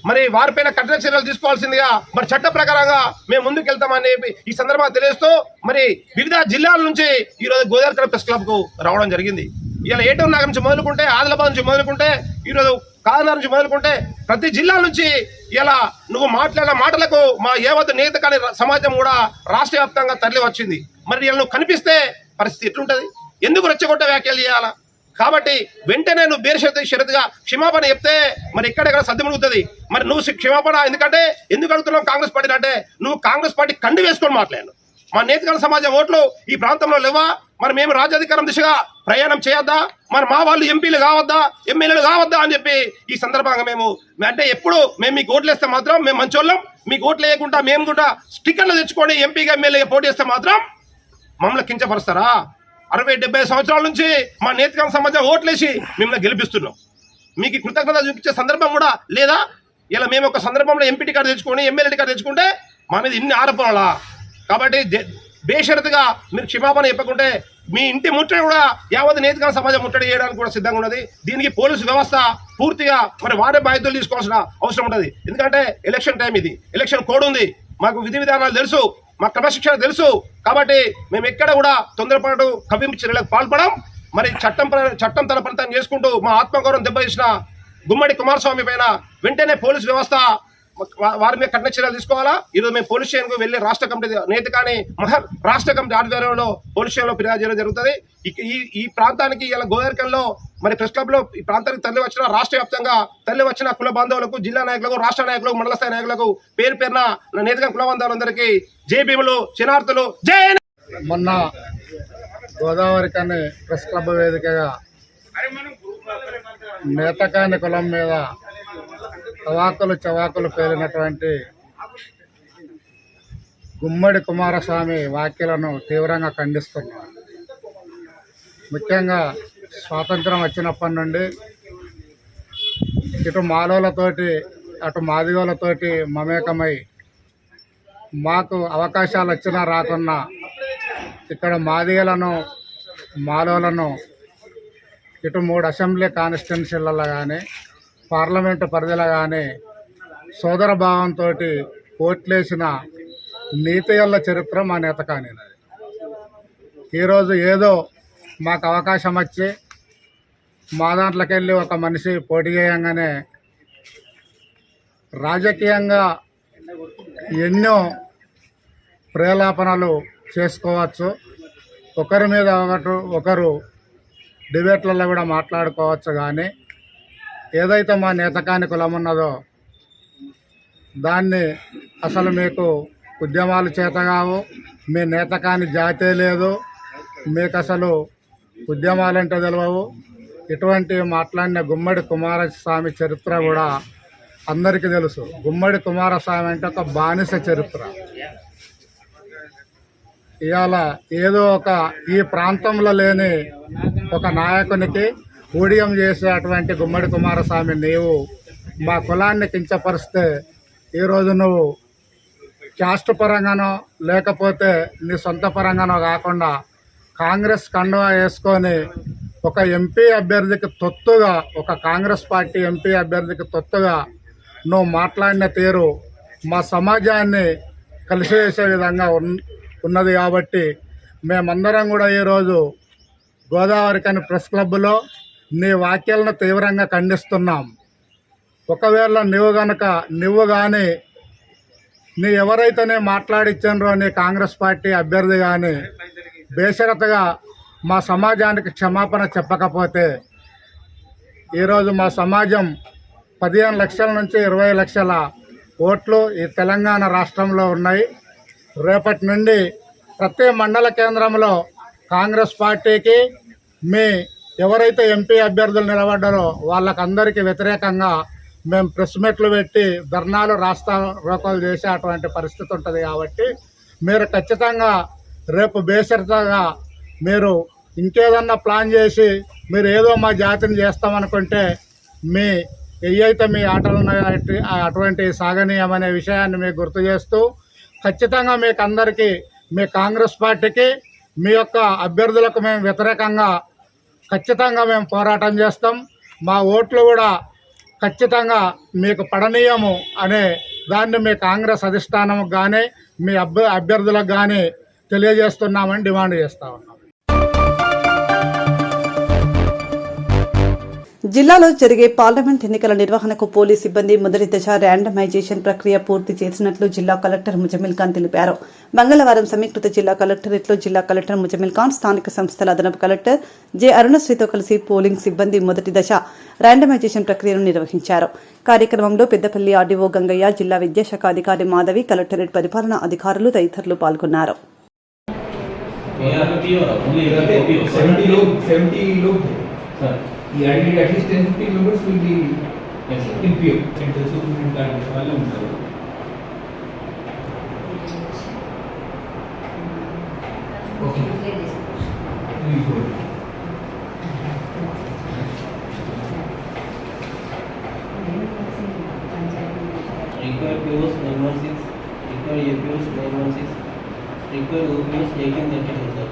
మరి వారిపైన కఠిన చర్యలు తీసుకోవాల్సిందిగా మరి చట్ట ప్రకారంగా మేము ముందుకు వెళ్తామని ఈ సందర్భంగా తెలియజేస్తూ మరి వివిధ జిల్లాల నుంచి ఈరోజు గోదావరి ప్రెస్ క్లబ్కు రావడం జరిగింది. ఇలా ఏటూరు నగర్ నుంచి మొదలుకుంటే, ఆదిలాబాద్ నుంచి మొదలుకుంటే, ఈరోజు కాకినాడ నుంచి మొదలుకుంటే ప్రతి జిల్లా నుంచి ఇలా నువ్వు మాట్లాడిన మాటలకు మా యావత్ నేతకాని సమాజం కూడా రాష్ట్ర వ్యాప్తంగా తరలి వచ్చింది. మరి ఇలా నువ్వు కనిపిస్తే పరిస్థితి ఎట్లుంటుంది? ఎందుకు రెచ్చగొట్టే వ్యాఖ్యలు చేయాలా? కాబట్టి వెంటనే నువ్వు బేషరతుగా క్షమాపణ చెప్తే మరి ఎక్కడెక్కడ సర్దుమణుగుతుంది. మరి నువ్వు క్షమాపణ ఎందుకు అడుగుతున్నావు కాంగ్రెస్ పార్టీని అంటే నువ్వు కాంగ్రెస్ పార్టీ కండు వేసుకొని మాట్లాడాను. మా నేతకాని సమాజం ఓట్లు ఈ ప్రాంతంలో లేవా? మరి మేము రాజ్యాధికారం దిశగా ప్రయాణం చేయొద్దా? మరి మా వాళ్ళు ఎంపీలు కావద్దా, ఎమ్మెల్యేలు కావద్దా అని చెప్పి ఈ సందర్భంగా మేము అంటే ఎప్పుడు మేము మీకు ఓట్లు వేస్తే మాత్రం మేము మంచోళ్ళం, మీకు ఓట్లు వేయకుండా మేము కూడా స్టిక్కర్లు తెచ్చుకొని ఎంపీగా ఎమ్మెల్యేగా పోటీ చేస్తే మాత్రం మమ్మల్ని కించపరుస్తారా? 60-70 సంవత్సరాల నుంచి మా నేతకాని సమాజం ఓట్లేసి మిమ్మల్ని గెలిపిస్తున్నాం. మీకు కృతజ్ఞత చూపించే సందర్భం కూడా లేదా? ఇలా మేము ఒక సందర్భంలో ఎంపీ టికెట్ తెచ్చుకొని ఎమ్మెల్యే టికెట్ తెచ్చుకుంటే మా మీద ఇన్ని ఆరోపణలా? కాబట్టి బేషరతుగా మీరు క్షమాపణ చెప్పకుంటే మీ ఇంటి ముట్టడి కూడా యావత్ నేతకాని సమాజం ముట్టడి చేయడానికి కూడా సిద్ధంగా ఉన్నది. దీనికి పోలీసు వ్యవస్థ పూర్తిగా మరి వారే బాధ్యతలు తీసుకోవాల్సిన అవసరం ఉంటుంది. ఎందుకంటే ఎలక్షన్ టైం, ఇది ఎలక్షన్ కోడ్ ఉంది, మాకు విధి విధానాలు తెలుసు, మా క్రమశిక్షణ తెలుసు. కాబట్టి మేము ఎక్కడ కూడా తొందరపాటు కవ్వింపు చర్యలకు పాల్పడం. మరి చట్టం తన పనితనం చేసుకుంటూ మా ఆత్మగౌరవం దెబ్బతీసిన గుమ్మడి కుమారస్వామి పైన వెంటనే పోలీసు వ్యవస్థ వారి మీద కఠిన చర్యలు తీసుకోవాలా. ఈరోజు మేము పోలీస్ స్టేషన్కు వెళ్ళి రాష్ట్ర కమిటీ నేతకాని మహర్ రాష్ట్ర కమిటీ ఆధ్వర్యంలో పోలీస్ స్టేషన్లో ఫిర్యాదు చేయడం జరుగుతుంది. ఈ ప్రాంతానికి ఇలా గోదావరికంలో మరి ప్రెస్ క్లబ్లో ఈ ప్రాంతానికి తరలి వచ్చిన రాష్ట్ర వ్యాప్తంగా తరలి వచ్చిన కుల బాంధవులకు, జిల్లా నాయకులకు, రాష్ట్ర నాయకులకు, మండల స్థాయి నాయకులకు పేరు పేరున నేతకాని కుల బాంధవులందరికీ జై భీములు, శనార్థులు, జై. మొన్న గోదావరికని ప్రెస్ క్లబ్ వేదికగా నేతకాని కులం మీద చవాకులు పేలినటువంటి గుమ్మడి కుమారస్వామి వ్యాఖ్యలను తీవ్రంగా ఖండిస్తున్నాం. ముఖ్యంగా స్వాతంత్రం వచ్చినప్పటి నుండి ఇటు మాలోలతోటి అటు మాదిగోలతోటి మమేకమై మాకు అవకాశాలు వచ్చినా రాకున్నా ఇక్కడ మాదిగలను మాలోలను ఇటు 3 అసెంబ్లీ కాన్స్టిట్యున్సీలలో కానీ పార్లమెంటు పరిధిలో కానీ సోదర భావంతో ఓట్లేసిన నీతిగల్ల చరిత్ర మా నేతకానిది. ఈరోజు ఏదో మాకు అవకాశం వచ్చి మా దాంట్లోకి వెళ్ళి ఒక మనిషి పోటీ చేయంగానే రాజకీయంగా ఎన్నో ప్రేలాపనలు చేసుకోవచ్చు, ఒకరి మీద ఒకరు డిబేట్లలో కూడా మాట్లాడుకోవచ్చు. కానీ ఏదైతే మా నేతకాని కులం ఉన్నదో దాన్ని అసలు మీకు ఉద్యమాలు చేతగావు, మీ నేతకాని జాతే లేదు, మీకు అసలు ఉద్యమాలంటే తెలియవు. ఇటువంటి మాట్లాడిన గుమ్మడి కుమారస్వామి చరిత్ర కూడా అందరికీ తెలుసు. గుమ్మడి కుమారస్వామి అంటే ఒక బానిస చరిత్ర. ఇవాళ ఏదో ఒక ఈ ప్రాంతంలో లేని ఒక నాయకునికి ఊడియం చేసేటువంటి గుమ్మడి కుమారస్వామి నీవు మా కులాన్ని కించపరిస్తే ఈరోజు నువ్వు క్యాస్ట్ పరంగానో లేకపోతే నీ సొంత పరంగానో కాకుండా కాంగ్రెస్ కండువా వేసుకొని ఒక ఎంపీ అభ్యర్థికి తొత్తుగా, ఒక కాంగ్రెస్ పార్టీ ఎంపీ అభ్యర్థికి తొత్తుగా నువ్వు మాట్లాడిన తీరు మా సమాజాన్ని కలిసివేసే విధంగా ఉన్నది. కాబట్టి మేమందరం కూడా ఈరోజు గోదావరికని ప్రెస్ క్లబ్లో నీ వ్యాఖ్యలను తీవ్రంగా ఖండిస్తున్నాం. ఒకవేళ నువ్వు కానీ నీ ఎవరైతేనే మాట్లాడిచ్చారో నీ కాంగ్రెస్ పార్టీ అభ్యర్థి కానీ బేషరతుగా మా సమాజానికి క్షమాపణ చెప్పకపోతే ఈరోజు మా సమాజం 15 లక్షల నుంచి 20 లక్షల ఓట్లు ఈ తెలంగాణ రాష్ట్రంలో ఉన్నాయి. రేపటి నుండి ప్రతి మండల కేంద్రంలో కాంగ్రెస్ పార్టీకి మీ ఎవరైతే ఎంపీ అభ్యర్థులు నిలబడ్డారో వాళ్ళకందరికీ వ్యతిరేకంగా మేము ప్రెస్ మీట్లు పెట్టి ధర్నాలు రాస్తా రోకోలు చేసే అటువంటి పరిస్థితి ఉంటుంది. కాబట్టి మీరు ఖచ్చితంగా రేపు బేషరతుగా మీరు ఇంకేదన్నా ప్లాన్ చేసి మీరు ఏదో మా జాతిని చేస్తామనుకుంటే మీ ఏవైతే మీ ఆటలు ఉన్నాయో అటువంటి సాగనీయమనే విషయాన్ని మీకు గుర్తు చేస్తూ ఖచ్చితంగా మీకు అందరికీ మీ కాంగ్రెస్ పార్టీకి మీ యొక్క అభ్యర్థులకు మేము వ్యతిరేకంగా ఖచ్చితంగా మేము పోరాటం చేస్తాం. మా ఓట్లు కూడా ఖచ్చితంగా మీకు పడనీయము అనే దాన్ని మీ కాంగ్రెస్ అధిష్టానంకు కానీ మీ అభ్యర్థులకు కానీ తెలియజేస్తున్నామని డిమాండ్ చేస్తా ఉన్నాం. జిల్లాలో జరిగే పార్లమెంట్ ఎన్నికల నిర్వహణకు పోలీస్ సిబ్బంది మొదటి దశ ర్యాండమైజేషన్ ప్రక్రియ పూర్తి చేసినట్లు జిల్లా కలెక్టర్ ముజమిల్ ఖాన్ తెలిపారు. మంగళవారం సమీకృత జిల్లా కలెక్టరేట్లో జిల్లా కలెక్టర్ ముజమిల్ ఖాన్, స్థానిక సంస్థల అదనపు కలెక్టర్ జె అరుణశ్రీతో కలిసి పోలింగ్ సిబ్బంది మొదటి దశ ర్యాండమైజేషన్ ప్రక్రియను నిర్వహించారు. కార్యక్రమంలో పెద్దపల్లి ఆర్డీఓ గంగయ్య, జిల్లా విద్యాశాఖ అధికారి మాధవి, కలెక్టరేట్ పరిపాలనా అధికారులు తదితరులు పాల్గొన్నారు. 70 लोग सर ఈ identity at least 10-15 members will be in PO centre superintendent వాళ్ళు ఉంటారు. Okay required POs 916, required APOs 916, required OPOs 1832 sir.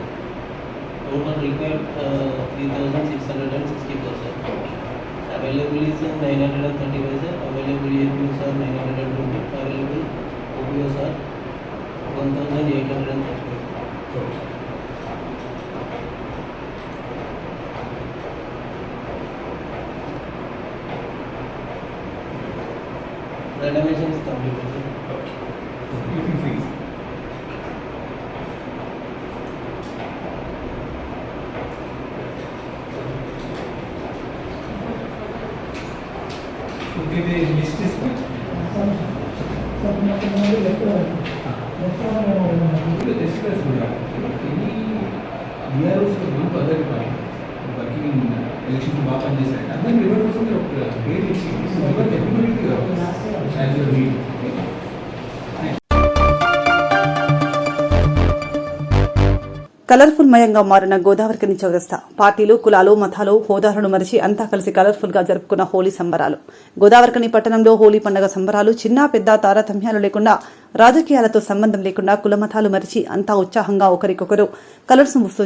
Total required 3664 sir. Available is 935 sir. Available APOs are 920. Available OPOs are 1835. Renovation is completed. You can freeze. Okay, the list is good. working in election బాగా పనిచేశారు. అందరినీ revert కోసం మీరు ఒక పేరు ఇచ్చి revert definitely as your lead. Colourful మయంగా మారిన గోదావరికని చౌరస్తా పార్టీలు కులాలు మతాలు హోదాలను మరిచి అంతా కలిసి కలర్ఫుల్ గా జరుపుకున్న హోలీ సంబరాలు. గోదావరికని పట్టణంలో హోలీ పండుగ సంబరాలు చిన్న పెద్ద తారతమ్యాలు లేకుండా రాజకీయాలతో సంబంధం లేకుండా కుల మతాలు మరిచి అంతా ఉత్సాహంగా ఒకరికొకరు కలర్స్ ముస్తూ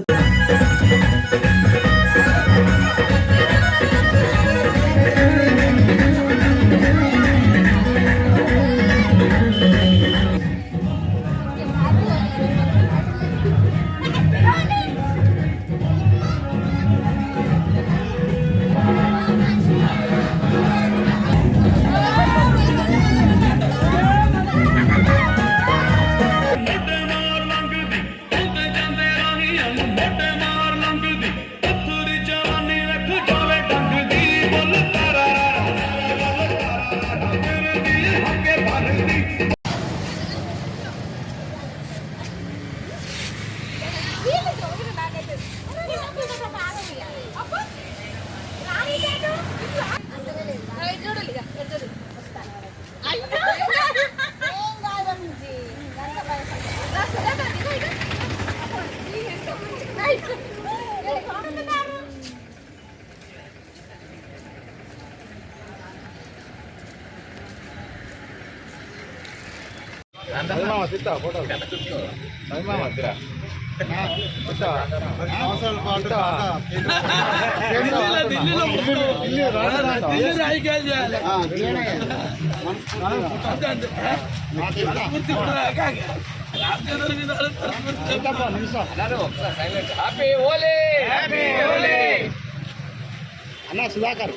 అన్నా సుధాకర్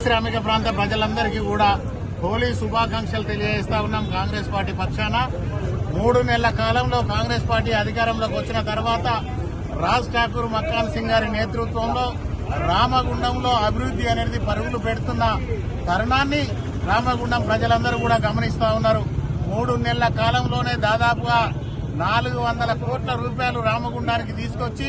శ్రామిక ప్రాంత ప్రజలందరికీ కూడా హోలీ శుభాకాంక్షలు తెలియజేస్తా ఉన్నాం. కాంగ్రెస్ పార్టీ పక్షాన 3 నెలల కాలంలో కాంగ్రెస్ పార్టీ అధికారంలోకి వచ్చిన తర్వాత రాజ్ ఠాకూర్ మక్కాన్ సింగ్ గారి నేతృత్వంలో రామగుండంలో అభివృద్ధి అనేది పరుగులు పెడుతున్న తరుణాన్ని రామగుండం ప్రజలందరూ కూడా గమనిస్తా ఉన్నారు. 3 నెలల కాలంలోనే దాదాపుగా 400 కోట్ల రూపాయలు రామగుండానికి తీసుకొచ్చి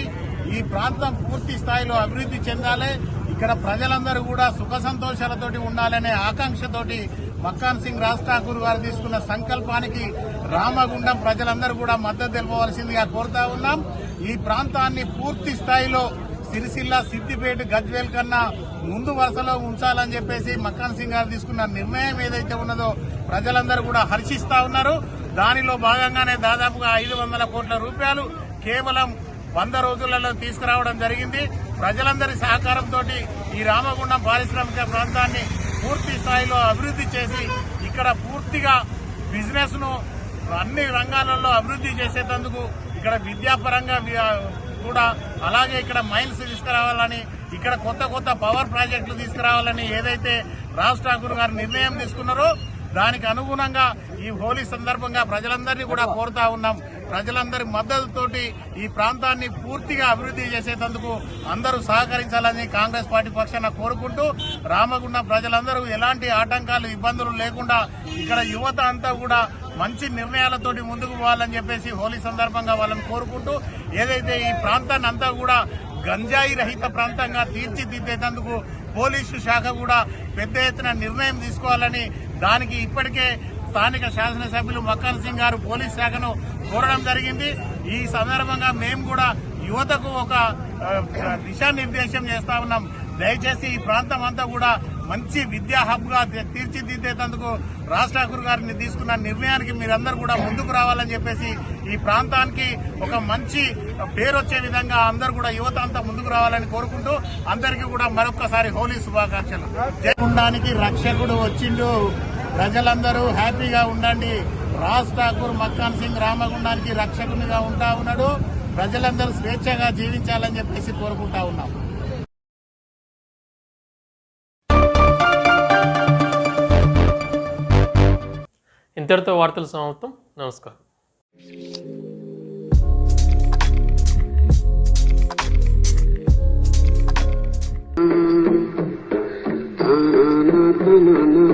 ఈ ప్రాంతం పూర్తి స్థాయిలో అభివృద్ధి చెందాలి, ఇక్కడ ప్రజలందరూ కూడా సుఖ సంతోషాలతోటి ఉండాలనే ఆకాంక్షతోటి మక్కాన్ సింగ్ రాజ్ ఠాకూర్ గారు తీసుకున్న సంకల్పానికి రామగుండం ప్రజలందరూ కూడా మద్దతు తెలపవలసిందిగా కోరుతా ఉన్నాం. ఈ ప్రాంతాన్ని పూర్తి స్థాయిలో సిరిసిల్ల, సిద్దిపేట, గజ్వేల్ కన్నా ముందు వరుసలో ఉంచాలని చెప్పేసి మక్కాన్ సింగ్ గారు తీసుకున్న నిర్ణయం ఏదైతే ఉన్నదో ప్రజలందరూ కూడా హర్షిస్తా ఉన్నారు. దానిలో భాగంగానే దాదాపుగా 500 కోట్ల రూపాయలు కేవలం 100 రోజులలో తీసుకురావడం జరిగింది. ప్రజలందరి సహకారంతో ఈ రామగుండం పారిశ్రామిక ప్రాంతాన్ని పూర్తి స్థాయిలో అభివృద్ధి చేసి ఇక్కడ పూర్తిగా బిజినెస్ ను అన్ని రంగాలలో అభివృద్ధి చేసేందుకు ఇక్కడ విద్యాపరంగా కూడా అలాగే ఇక్కడ మైన్స్ తీసుకురావాలని, ఇక్కడ కొత్త పవర్ ప్రాజెక్టులు తీసుకురావాలని ఏదైతే రాజ్ ఠాకూర్ గారు నిర్ణయం తీసుకున్నారో దానికి అనుగుణంగా ఈ హోలీ సందర్భంగా ప్రజలందరినీ కూడా కోరుతా ఉన్నాం. ప్రజలందరి మద్దతుతోటి ఈ ప్రాంతాన్ని పూర్తిగా అభివృద్ధి చేసేందుకు అందరూ సహకరించాలని కాంగ్రెస్ పార్టీ పక్షాన కోరుకుంటూ రామగుండం ప్రజలందరూ ఎలాంటి ఆటంకాలు, ఇబ్బందులు లేకుండా ఇక్కడ యువత అంతా కూడా మంచి నిర్ణయాలతోటి ముందుకు పోవాలని చెప్పేసి హోలీ సందర్భంగా వాళ్ళని కోరుకుంటూ ఏదైతే ఈ ప్రాంతాన్ని అంతా కూడా గంజాయి రహిత ప్రాంతంగా తీర్చిదిద్దేందుకు పోలీసు శాఖ కూడా పెద్ద ఎత్తున నిర్ణయం తీసుకోవాలని దానికి ఇప్పటికే స్థానిక శాసనసభ్యులు మక్కాన్ సింగ్ గారు పోలీస్ శాఖను కోరడం జరిగింది. ఈ సందర్భంగా మేము కూడా యువతకు ఒక దిశానిర్దేశం చేస్తా ఉన్నాం. దయచేసి ఈ ప్రాంతం అంతా కూడా మంచి విద్యా హబ్ గా తీర్చిదిద్దేందుకు రాజ్ ఠాకూర్ గారిని తీసుకున్న నిర్ణయానికి మీరందరూ కూడా ముందుకు రావాలని చెప్పేసి ఈ ప్రాంతానికి ఒక మంచి పేరు వచ్చే విధంగా అందరూ కూడా యువత అంతా ముందుకు రావాలని కోరుకుంటూ అందరికీ కూడా మరొక్కసారి హోలీ శుభాకాంక్షలు. జయగుండానికి రక్షకుడు వచ్చిండు, ప్రజలందరూ హ్యాపీగా ఉండండి. రాజ్ ఠాకూర్ మక్కాన్ సింగ్ రామగుండానికి రక్షకునిగా ఉంటా ఉన్నాడు. ప్రజలందరూ స్వేచ్ఛగా జీవించాలని చెప్పేసి కోరుకుంటా ఉన్నాం. ఇంతటితో వార్తలు సమాప్తం. నమస్కారం. na na na